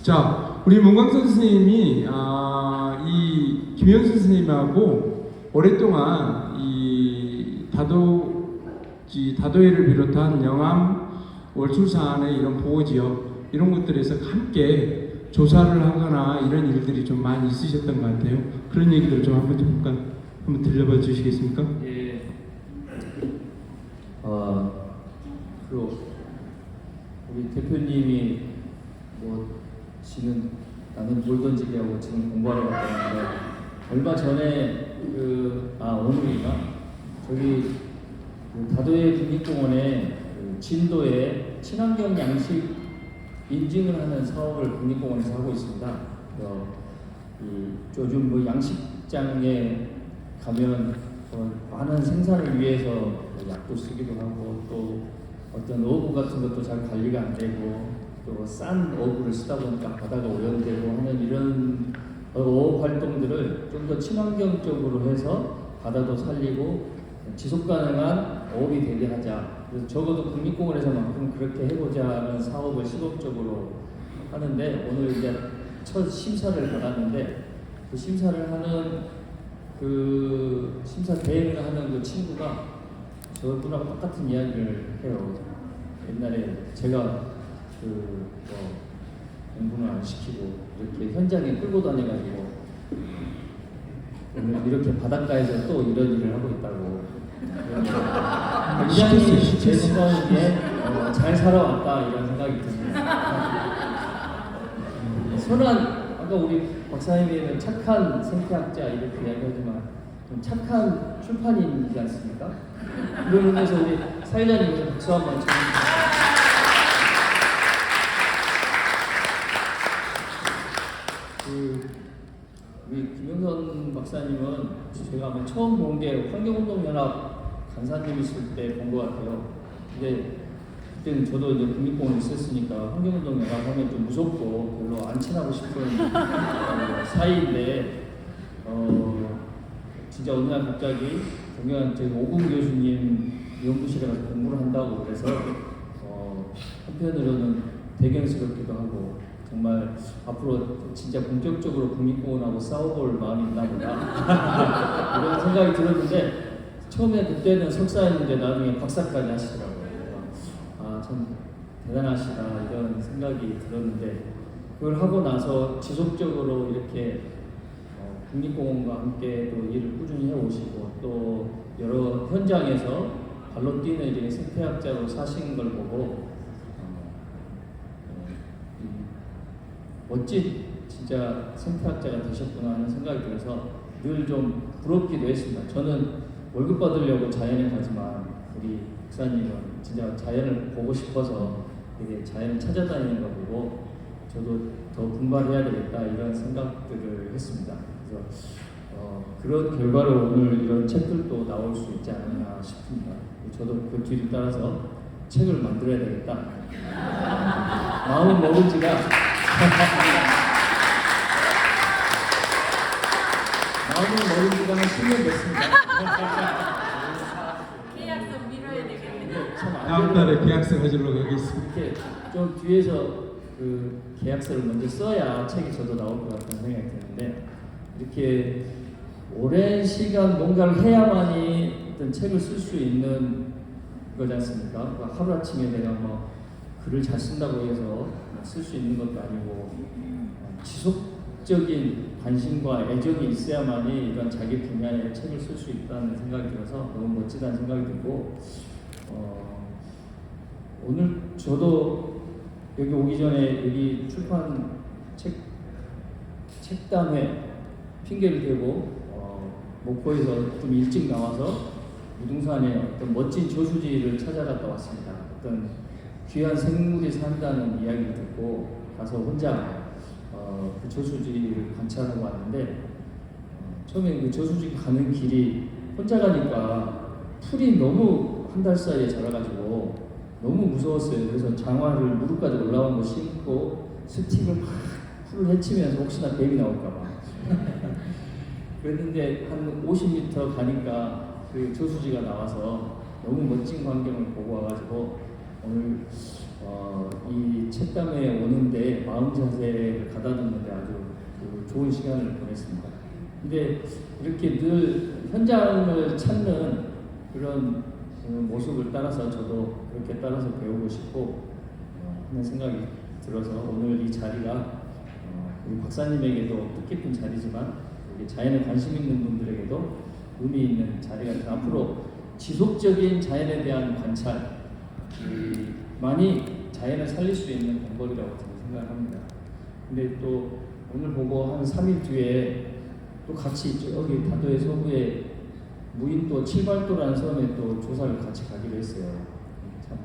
Speaker 2: 자, 우리 문광선 선생님이 이 김영선 선생님하고 오랫동안 이 다도해를 비롯한 영암, 월출산의 이런 보호지역 이런 것들에서 함께 조사를 하거나 이런 일들이 좀 많이 있으셨던 것 같아요. 그런 얘기들 좀 한번 들려봐 주시겠습니까?
Speaker 8: 예. 우리 대표님이 지는 나는 뭘 던지게 하고 지금 공부하러 갔다는데 얼마 전에 오늘인가 저기 다도해 국립공원에 진도에 친환경 양식 인증을 하는 사업을 국립공원에서 하고 있습니다. 요즘 양식장에 가면 많은 생산을 위해서 약도 쓰기도 하고 또 어떤 어부 같은 것도 잘 관리가 안 되고 또 싼 어부를 쓰다 보니까 바다가 오염되고 하는 이런 어업 활동들을 좀 더 친환경적으로 해서 바다도 살리고 지속 가능한 어업이 되게 하자. 그래서 적어도 국립공원에서만큼 그렇게 해보자는 사업을 시범적으로 하는데 오늘 이제 첫 심사를 받았는데 그 심사를 하는 심사 대행을 하는 그 친구가 저분하고 똑같은 이야기를 해요. 옛날에 제가 공부는 안 시키고 이렇게 현장에 끌고 다녀가지고 오늘 이렇게 바닷가에서 또 이런 일을 하고 있다고 굉장히 제 생각에 잘 살아왔다 이런 생각이 듭니다. 선한 아까 우리 박사님이 착한 생태학자 이렇게 이야기하지만 좀 착한 출판인이지 않습니까? 그런 의미에서 우리 사회자님 박수 한번 쳐주세요. 우리 김영선 박사님은 제가 아마 처음 본 게 환경운동연합 간사님이실 때 본 것 같아요. 근데 그때는 저도 이제 국립공원에 있었으니까 환경운동연합 하면 좀 무섭고 별로 안 친하고 싶은 사이인데 진짜 어느 날 갑자기 동양 저희 오금 교수님 연구실에 가서 공부를 한다고 그래서 한편으로는 배경스럽기도 하고 정말 앞으로 진짜 본격적으로 국립공원하고 싸워볼 마음이 있나 보다 이런 생각이 들었는데 처음에 그때는 석사였는데 나중에 박사까지 하시더라고요. 참 대단하시다 이런 생각이 들었는데 그걸 하고 나서 지속적으로 이렇게 국립공원과 함께 또 일을 꾸준히 해오시고 또 여러 현장에서 발로 뛰는 이제 생태학자로 사신 걸 보고 멋진 진짜 생태학자가 되셨구나 하는 생각이 들어서 늘 좀 부럽기도 했습니다. 저는 월급 받으려고 자연에 가지만 우리 목사님은 진짜 자연을 보고 싶어서 되게 자연을 찾아다니는 거 보고 저도 더 분발해야 되겠다 이런 생각들을 했습니다. 그래서 그런 결과로 오늘 이런 책들도 나올 수 있지 않았나 싶습니다. 저도 그 뒤를 따라서 책을 만들어야 되겠다. 마음은 먹은 지가 마음은 먹은 지가 한 10년 됐습니다.
Speaker 1: 계약서 미뤄야 되겠네요.
Speaker 2: 다음 달에 계약서 가지러 가겠습니다.
Speaker 8: 이렇게 좀 뒤에서 그 계약서를 먼저 써야 책이 저도 나올 것 같다는 생각이 드는데 이렇게 오랜 시간 뭔가를 해야만이 어떤 책을 쓸 수 있는 거지 않습니까? 그러니까 하루아침에 내가 뭐 글을 잘 쓴다고 해서 쓸 수 있는 것도 아니고 지속적인 관심과 애정이 있어야만이 이런 자기 분야의 책을 쓸 수 있다는 생각이 들어서 너무 멋지다는 생각이 들고 오늘 저도 여기 오기 전에 여기 출판 책담회 핑계를 대고 목포에서 좀 일찍 나와서 무등산에 어떤 멋진 저수지를 찾아갔다 왔습니다. 어떤 귀한 생물이 산다는 이야기를 듣고 가서 혼자 그 저수지를 관찰하고 왔는데 처음에 그 저수지 가는 길이 혼자 가니까 풀이 너무 한 달 사이에 자라가지고 너무 무서웠어요. 그래서 장화를 무릎까지 올라온 거 신고 스틱을 막 풀을 헤치면서 혹시나 뱀이 나올까봐 그랬는데 한 50m 가니까 그 저수지가 나와서 너무 멋진 광경을 보고 와가지고 오늘 이 책담회에 오는데 마음 자세를 가다듬는데 아주 좋은 시간을 보냈습니다. 근데 이렇게 늘 현장을 찾는 그런 모습을 따라서 저도 그렇게 따라서 배우고 싶고 하는 생각이 들어서 오늘 이 자리가 우리 박사님에게도 뜻깊은 자리지만 자연에 관심 있는 분들에게도 의미 있는 자리가 앞으로 지속적인 자연에 대한 관찰 많이 자연을 살릴 수 있는 방법이라고 저는 생각합니다. 근데 또 오늘 보고 한 3일 뒤에 또 같이 여기 다도해 서부에 무인도 칠발도라는 섬에 또 조사를 같이 가기로 했어요. 참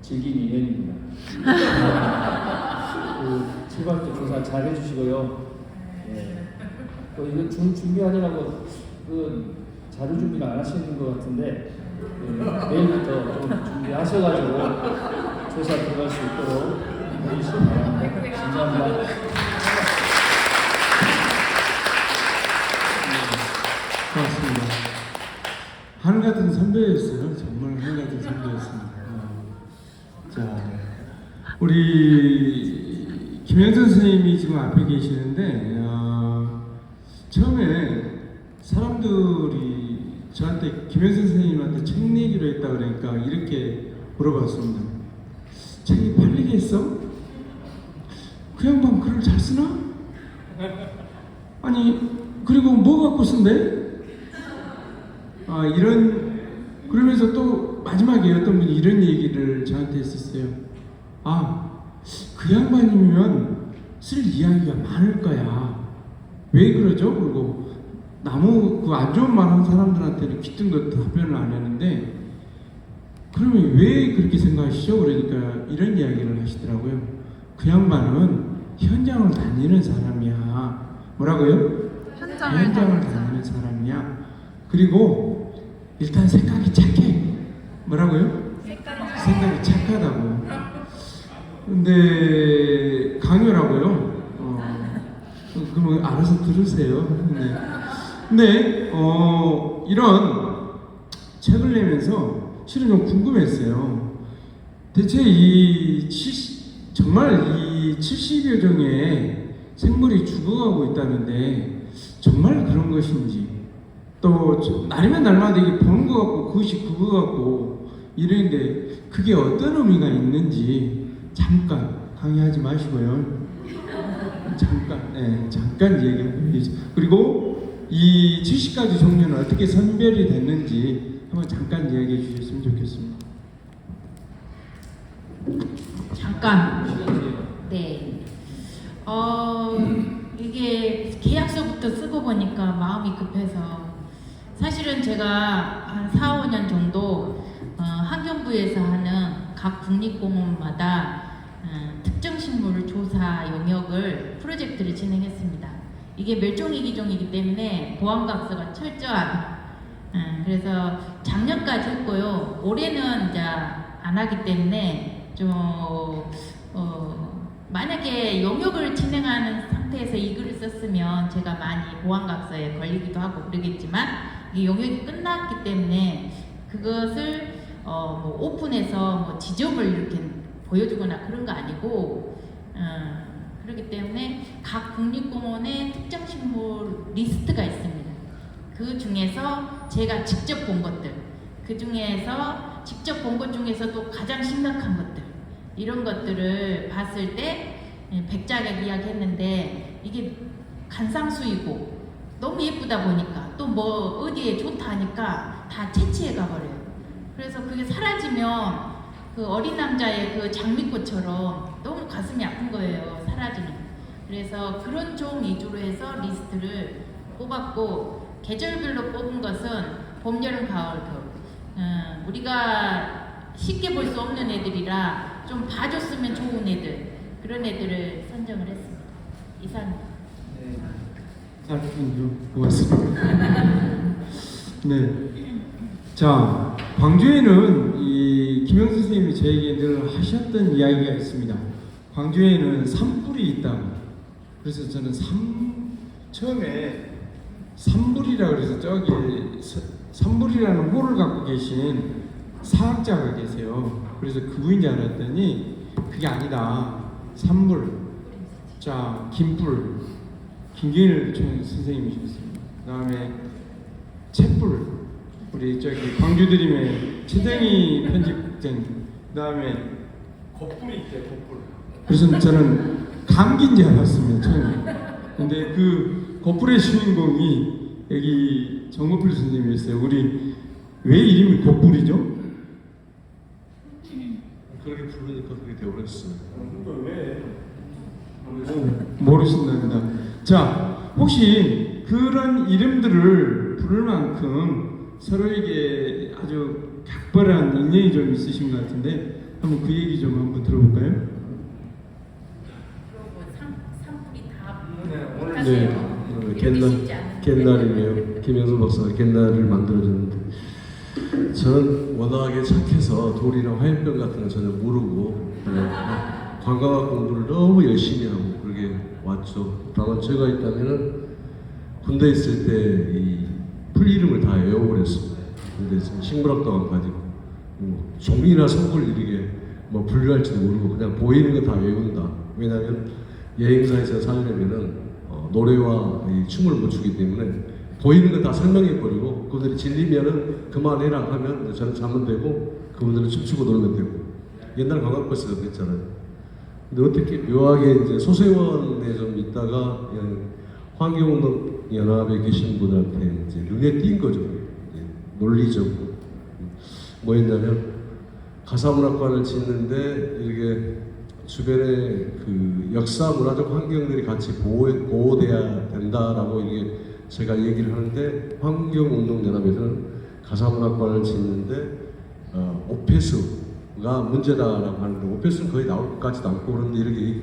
Speaker 8: 즐긴 인연입니다. 그 칠발도 조사 잘 해주시고요. 예. 또 이거 준비하느라고 그 자료 준비를 안 하시는 것 같은데 내일부터 좀 준비하셔가지고 조사 들어갈 수 있도록 해주시기 바랍니다. 감사합니다.
Speaker 2: 고맙습니다. 하늘 같은 선배였어요. 정말 하늘 같은 선배였습니다. 자, 우리 김영선 선생님이 지금 앞에 계시는데 처음에 사람들이 저한테 김영선 선생님한테 책 내기로 했다 그러니까 이렇게 물어봤습니다. 책이 팔리겠어? 그 양반 글을 잘 쓰나? 아니 그리고 뭐 갖고 쓴대? 이런 그러면서 또 마지막에 어떤 분이 이런 얘기를 저한테 했었어요. 아, 그 양반이면 쓸 이야기가 많을 거야. 왜 그러죠? 그리고 너무 그 안 좋은 말 한 사람들한테는 귀뜬 것 답변을 안 하는데 그러면 왜 그렇게 생각하시죠? 그러니까 이런 이야기를 하시더라고요. 그 양반은 현장을 다니는 사람이야. 뭐라고요? 현장을 다니는 사람이야. 그리고 일단 생각이 착해. 뭐라고요? 생각이 착하다고. 근데 강요라고요. 그럼 알아서 들으세요. 네. 근데 이런 책을 내면서 실은 좀 궁금했어요. 대체 정말 이 70여 종의 생물이 죽어가고 있다는데 정말 그런 것인지, 또 날이면 날마다 이게 보는 것 같고 그것이 그거 같고 이러는데 그게 어떤 의미가 있는지 잠깐 강의하지 마시고요. 잠깐 얘기해주세요. 그리고 이 70가지 종류는 어떻게 선별이 됐는지 한번 잠깐 이야기해 주셨으면 좋겠습니다.
Speaker 1: 잠깐. 네. 이게 계약서부터 쓰고 보니까 마음이 급해서 사실은 제가 한 4, 5년 정도 환경부에서 하는 각 국립공원마다 특정 식물 조사 영역을 프로젝트를 진행했습니다. 이게 멸종위기종이기 때문에 보안각서가 철저한 그래서 작년까지 했고요. 올해는 이제 안 하기 때문에 좀 만약에 영역을 진행하는 상태에서 이 글을 썼으면 제가 많이 보안각서에 걸리기도 하고 그러겠지만 이 영역이 끝났기 때문에 그것을 뭐 오픈해서 뭐 지점을 이렇게 보여주거나 그런 거 아니고 그렇기 때문에 각 국립공원에 특정 식물 리스트가 있습니다. 그 중에서 제가 직접 본 것들, 그 중에서 직접 본 것 중에서도 가장 심각한 것들, 이런 것들을 봤을 때 백작액 이야기했는데 이게 간상수이고 너무 예쁘다 보니까 또 뭐 어디에 좋다 하니까 다 채취해 가버려요. 그래서 그게 사라지면 그 어린 남자의 그 장미꽃처럼 너무 가슴이 아픈 거예요. 사라지면. 그래서 그런 종 위주로 해서 리스트를 뽑았고 계절별로 뽑은 것은 봄, 여름, 가을, 겨울. 우리가 쉽게 볼 수 없는 애들이라 좀 봐줬으면 좋은 애들, 그런 애들을 선정을 했습니다. 이상입니다.
Speaker 2: 네. 잘 고맙습니다. 네. 자, 광주에는 이 김영수 선생님이 저에게 늘 하셨던 이야기가 있습니다. 광주에는 산불이 있다고. 그래서 저는 처음에 산불이라 그래서 저기 산불이라는 호를 갖고 계신 사학자가 계세요. 그래서 그분인 줄 알았더니 그게 아니다. 산불. 자, 김불. 김경일 선생님이셨습니다. 그 다음에 챗불. 우리 저기 광주드림의 최정희 편집장. 그 다음에 겉불이 있대요. 겉불. 그래서 저는 감기인 줄 알았습니다. 처음에. 근데 그 겉불의 주인공이 여기 정국필 선생님이었어요. 우리 왜 이름이 겉불이죠?
Speaker 5: 그렇게 부르니까 그게 되어버렸어요.
Speaker 2: 왜? 모르신답니다. 자, 혹시 그런 이름들을 부를 만큼 서로에게 아주 각별한 인연이 좀 있으신 것 같은데 한번 그 얘기 좀 한번 들어볼까요?
Speaker 1: 산불이 다
Speaker 2: 오늘
Speaker 1: 하세요.
Speaker 5: 갯날이네요. 김영수 박사가 갯날을 만들어줬는데 저는 워낙에 착해서 돌이나 화염병 같은 거 전혀 모르고 관광학 공부를 너무 열심히 하고 그렇게 왔죠. 다만 제가 있다면은 군대 있을 때 이 풀 이름을 다 외워버렸습니다. 근데 지금 식물학도 안 가지고 종이나 성분 이렇게 뭐 분류할지도 모르고 그냥 보이는 거 다 외운다. 왜냐하면 여행사에서 살려면은 노래와 이 춤을 못 추기 때문에 보이는 거 다 설명해 버리고 그들이 질리면은 그만해라 하면 저는 자면 되고 그분들은 춤추고 놀면 되고 옛날 관광버스가 그랬잖아요. 근데 어떻게 묘하게 이제 소세원에 좀 있다가 환경운동 연합에 계신 분한테 이제 눈에 띈 거죠. 논리적으로
Speaker 9: 뭐였냐면 가사문학관을 짓는데 이게 주변에 그 역사 문화적 환경들이 같이 보호돼야 된다라고 이게 제가 얘기를 하는데 환경운동연합에서는 가사문학관을 짓는데 오폐수가 문제다라고 하는데 오폐수는 거의 나올 것 같지도 않고 그런데 이렇게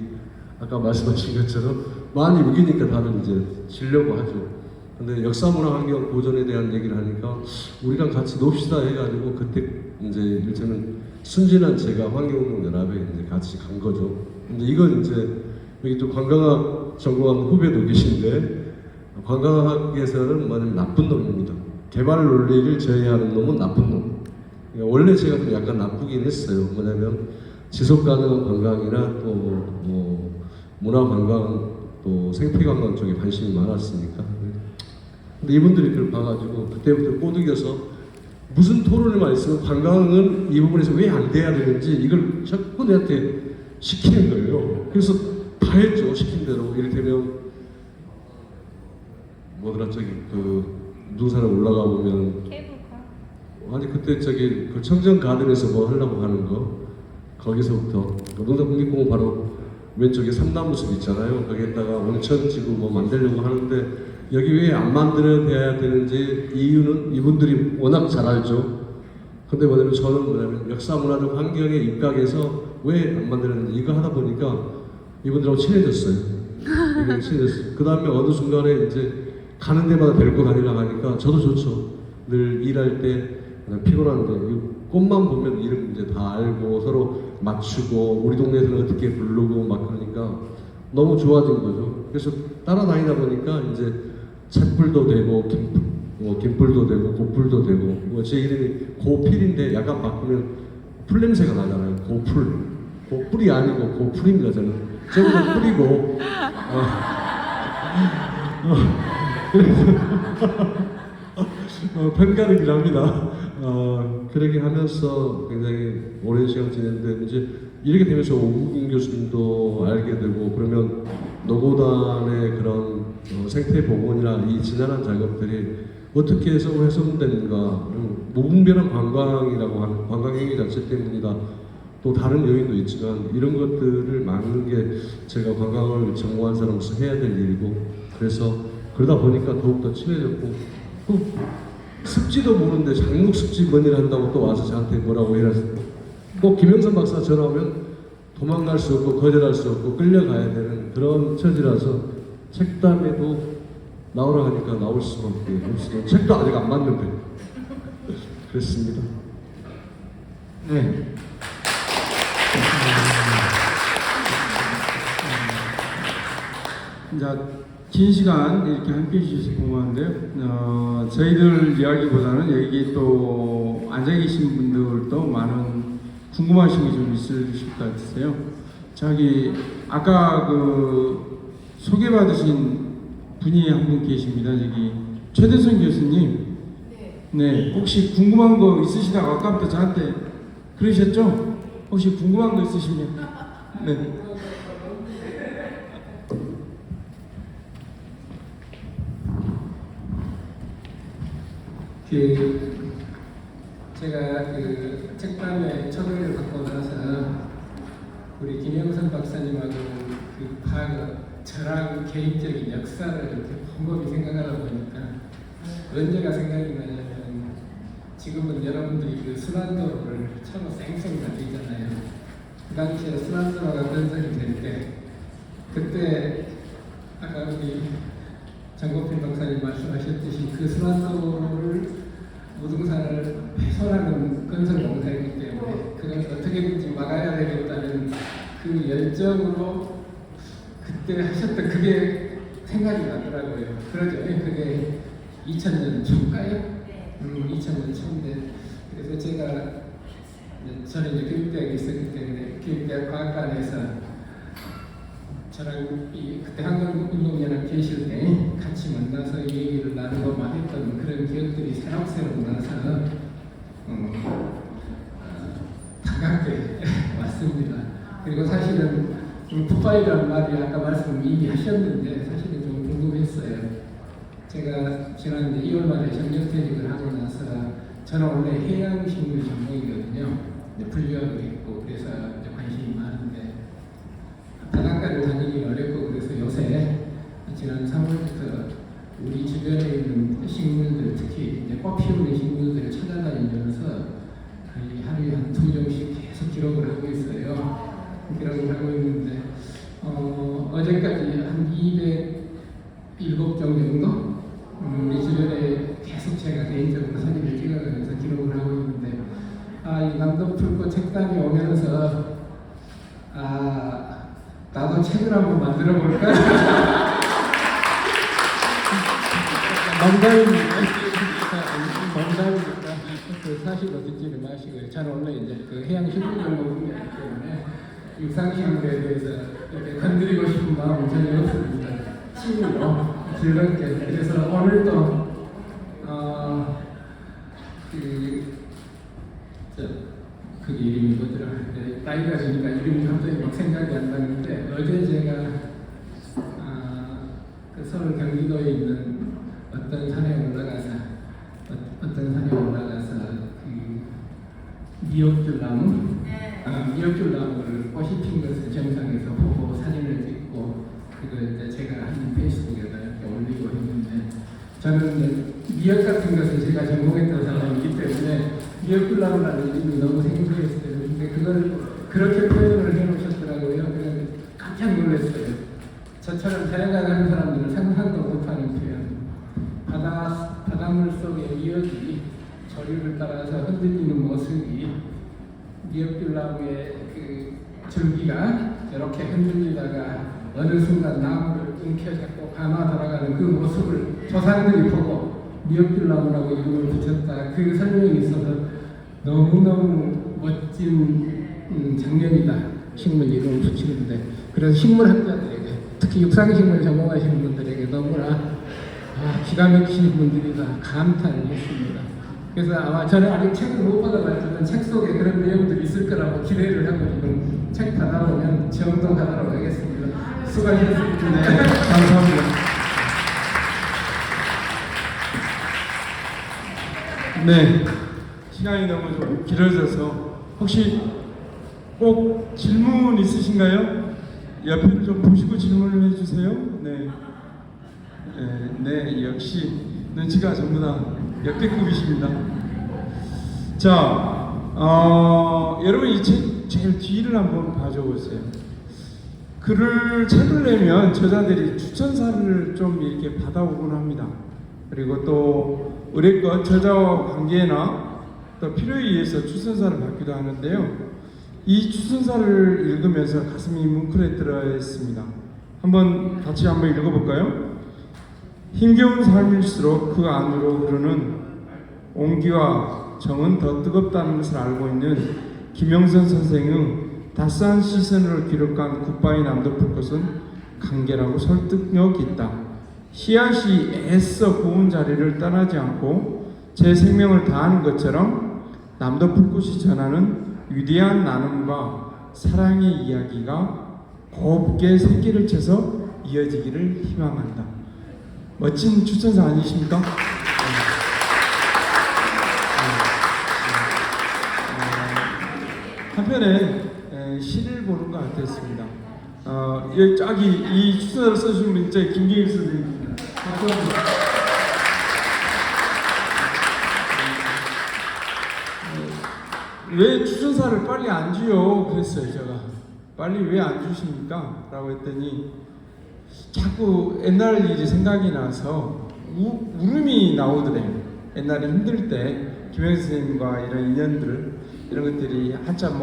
Speaker 9: 아까 말씀하신 것처럼 많이 우기니까 다들 이제 지려고 하죠. 근데 역사문화 환경 보존에 대한 얘기를 하니까 우리랑 같이 놉시다 해가지고 그때 이제 일테면 순진한 제가 환경운동연합에 이제 같이 간 거죠. 근데 이건 이제 여기 또 관광학 전공한 후배도 계신데 관광학에서는 뭐냐면 나쁜 놈입니다. 개발 논리를 저해하는 놈은 나쁜 놈. 그러니까 원래 제가 좀 약간 나쁘긴 했어요. 뭐냐면 지속 가능한 관광이나 또 뭐 문화 관광 또 생태 관광 쪽에 관심이 많았으니까. 근데 이분들이 그걸 봐가지고 그때부터 꼬드겨서 무슨 토론을만 있으면 관광은 이 부분에서 왜 안 돼야 되는지 이걸 자꾸 내한테 시키는 거예요. 그래서 다 했죠. 시킨 대로. 이를테면 뭐더라 저기 그 누산에 올라가 보면 아니 그때 저기 그 청정 가든에서 뭐 하려고 하는 거 거기서부터 노동자 국립공원 바로 왼쪽에 삼나무숲 있잖아요. 거기에다가 온천지구 뭐 만들려고 하는데 여기 왜 안 만들어야 되는지 이유는 이분들이 워낙 잘 알죠. 근데 뭐냐면 저는 뭐냐면 역사문화적 환경에 입각해서 왜 안 만들었는지 이거 하다 보니까 이분들하고 친해졌어요. 친해졌어요. 그 다음에 어느 순간에 이제 가는 데마다 데리고 다니려고 하니까 저도 좋죠. 늘 일할 때 그냥 피곤한데 꽃만 보면 이름 이제 다 알고 서로 맞추고 우리 동네에서는 어떻게 부르고 막 그러니까 너무 좋아진 거죠. 그래서 따라다니다 보니까 이제 찻불도 되고 김불도 되고 고풀도 되고 뭐 제 이름이 고필인데 약간 바꾸면 풀 냄새가 나잖아요. 고풀이 아니고 고풀입니다. 저는 저보다 풀이고 편가르기를 합니다. 그렇게 하면서 굉장히 오랜 시간 지냈는데 이제 이렇게 되면서 오국인 교수님도 알게 되고 그러면 노고단의 그런 생태 복원이나 이 지난한 작업들이 어떻게 해서 훼손되는가 무분별한 관광이라고 하는 관광행위 자체 때문이다. 또 다른 요인도 있지만 이런 것들을 막는 게 제가 관광을 전공한 사람으로서 해야 될 일이고 그래서 그러다 보니까 더욱더 친해졌고 또 습지도 모르는데 장목 습지 뭔일 한다고 또 와서 저한테 뭐라고 해놨어요. 꼭 김영선 박사 전화 오면 도망갈 수 없고 거절할 수 없고 끌려가야 되는 그런 처지라서 책담에도 나오라 하니까 나올 수밖에 없어요. 책도 아직 안 봤는데 그랬습니다.
Speaker 2: 네. 자, 긴 시간 이렇게 함께 해주셔서 고마운데요. 저희들 이야기보다는 여기 또 앉아 계신 분들도 많은 궁금하신 게 좀 있으실 것 같으세요. 저기 아까 그 소개받으신 분이 한 분 계십니다. 저기 최대성 교수님. 네. 혹시 궁금한 거 있으시다가 아까부터 저한테 그러셨죠? 혹시 궁금한 거 있으시면 네.
Speaker 10: 제가 그 책방에 초대를 받고 나서 우리 김영선 박사님하고 저랑 개인적인 역사를 이렇게 곰곰이 생각하다 보니까 언제가 생각이 나냐면 지금은 여러분들이 그 순환도로를 차로 쌩쌩 달리잖아요. 그 당시에 순환도로가 건설이 될 때 그때 아까 우리 정국필 박사님 말씀하셨듯이 그 순환도로를 무등산을 훼손하는 건설 공사이기 때문에 그걸 어떻게든지 막아야 되겠다는 그 열정으로 그때 하셨던 그게 생각이 나더라고요. 그러죠. 그게 2000년 초인가요? 2000년 초인데 그래서 제가 저는 이제 교육대학에 있었기 때문에 교육대학 과학관에서 저랑 그때 한국운동연합 계실 때 같이 만나서 이 얘기를 나누고 막 했던 그런 기억들이 새록새록 나서 반갑게 왔습니다. 그리고 사실은 굿바이라는 말이 아까 말씀 이미 하셨는데 사실은 좀 궁금했어요. 제가 지난 2월 말에 정년퇴직을 하고 나서 저는 원래 해양식물 전공이거든요. 이제 분류하고 있고 그래서 이제 관심이 많은데 바닷가를 다니기 어렵고 그래서 요새 지난 3월부터 우리 주변에 있는 식물들 특히 이제 꽃 피우는 식물들을 찾아다니면서 거의 하루에 한 2종씩 계속 기록을 하고 있어요. 기록을 하고 있는데 어제까지 한 207종 정도 우리 주변에 계속 제가 개인적으로 사진을 찍어가면서 기록을 하고 있는데 이 남도 풀꽃 책단이 오면서 나도 책을 한번 만들어 볼까? 농담입니다. 농담입니다. 그 사실로 듣지를 마시고요. 저는 원래 이제 그 해양식물 전공이기 때문에 육상식물에 대해서 이렇게 건드리고 싶은 마음은 전혀 없습니다. 취미로 즐겁게. 그래서 오늘도 그게 이름이 뭐더라? 나이가 드니까 이름이 갑자기 막 생각이 안 나는데 어제 제가 그 서울 경기도에 있는 어떤 산에 올라가서 그 미역줄 나무를 꽃이 핀 것을 정상에서 보고 사진을 찍고 그걸 이제 제가 한 페이스북에다 이렇게 올리고 했는데 저는 미역 같은 것을 제가 전공했던 사람이기 때문에 미역줄나무라는 이름이 너무 생소했어요. 근데 그걸 그렇게 표현을 해놓으셨더라고요. 그래서 깜짝 놀랐어요. 저처럼 자연과하는 사람들은 상상도 못하는 표현. 바닷물 속에 미역이 저류를 따라서 흔들리는 모습이 미역줄나무의 그 줄기가 이렇게 흔들리다가 어느 순간 나무를 움켜잡고 감아 돌아가는 그 모습을 조상들이 보고 미역줄나무라고 이름을 붙였다. 그 설명이 있어서 너무너무 멋진 장면이다. 식물 이름을 붙이는데 그래서 식물학자들에게 특히 육상식물 전공하시는 분들에게 너무나 기가 막히신 분들이다 감탄을 했습니다. 그래서 아마 저는 아직 책을 못 받아봤지만 책 속에 그런 내용들이 있을 거라고 기대를 하고 지금 책 받아보면 정동하도록 하겠습니다. 수고하셨습니다.
Speaker 2: 네, 감사합니다. 네, 시간이 너무 좀 길어져서 혹시 꼭 질문 있으신가요? 옆에를 좀 보시고 질문을 해주세요. 네, 역시 눈치가 전부 다 역대급이십니다. 자, 여러분 이 책 제일 뒤를 한번 봐줘보세요. 책을 내면 저자들이 추천사를 좀 이렇게 받아오곤 합니다. 그리고 또 의뢰껏 저자와 관계나 또 필요에 의해서 추천사를 받기도 하는데요. 이 추천사를 읽으면서 가슴이 뭉클해들어 있습니다. 같이 한번 읽어볼까요? 힘겨운 삶일수록 그 안으로 흐르는 온기와 정은 더 뜨겁다는 것을 알고 있는 김영선 선생의 따스한 시선으로 기록한 굿바이 남도 풀꽃은 간결하고 설득력 있다. 씨앗이 애써 고운 자리를 떠나지 않고 제 생명을 다하는 것처럼 남도 풀꽃이 전하는 위대한 나눔과 사랑의 이야기가 곱게 새끼를 쳐서 이어지기를 희망한다. 멋진 추천사 아니십니까? 한편에 시를 보는 것 같았습니다. 여기 이 추천사를 써주신 분 진짜 김경일 선생님입니다. 감사합니다. 왜 추천사를 빨리 안 주요? 그랬어요. 제가 빨리 왜 안 주십니까? 라고 했더니 자꾸 옛날 일이 생각이 나서 울음이 나오더래요. 옛날에 힘들 때 김영선 선생님과 이런 인연들 이런 것들이 한참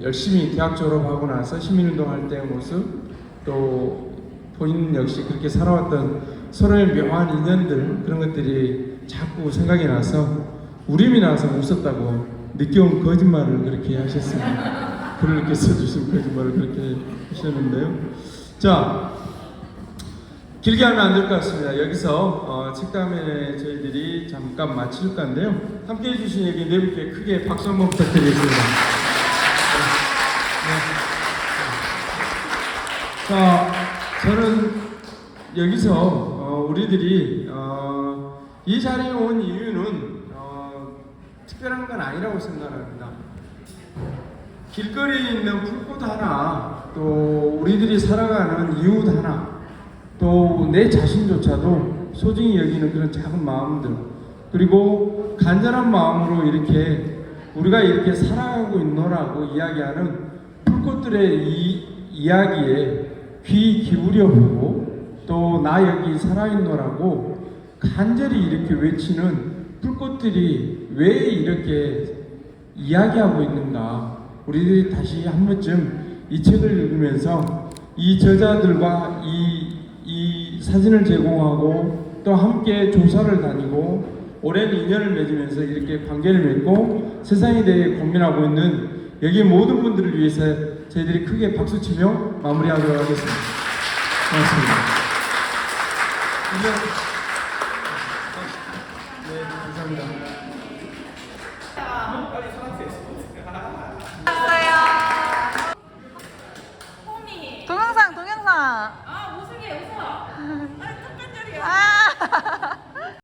Speaker 2: 열심히 대학 졸업하고 나서 시민운동할 때의 모습 또 본인 역시 그렇게 살아왔던 서로의 묘한 인연들 그런 것들이 자꾸 생각이 나서 울음이 나서 웃었다고 느껴온 거짓말을 그렇게 하셨습니다. 글을 이렇게 써주신 거짓말을 그렇게 하셨는데요. 자, 길게 하면 안 될 것 같습니다. 여기서 책담회 저희들이 잠깐 마칠 건데요. 함께 해주신 여기 네 분께 크게 박수 한번 부탁드리겠습니다. 자, 저는 여기서 우리들이 이 자리에 온 이유는 특별한 건 아니라고 생각합니다. 길거리에 있는 풀꽃 하나, 또 우리들이 살아가는 이웃 하나, 또 내 자신조차도 소중히 여기는 그런 작은 마음들, 그리고 간절한 마음으로 이렇게 우리가 이렇게 살아가고 있노라고 이야기하는 풀꽃들의 이 이야기에 귀 기울여 보고, 또 나 여기 살아있노라고 간절히 이렇게 외치는 풀꽃들이 왜 이렇게 이야기하고 있는가, 우리들이 다시 한 번쯤 이 책을 읽으면서 이 저자들과 이 사진을 제공하고 또 함께 조사를 다니고 오랜 인연을 맺으면서 이렇게 관계를 맺고 세상에 대해 고민하고 있는 여기 모든 분들을 위해서 저희들이 크게 박수치며 마무리하도록 하겠습니다. 고맙습니다. 이제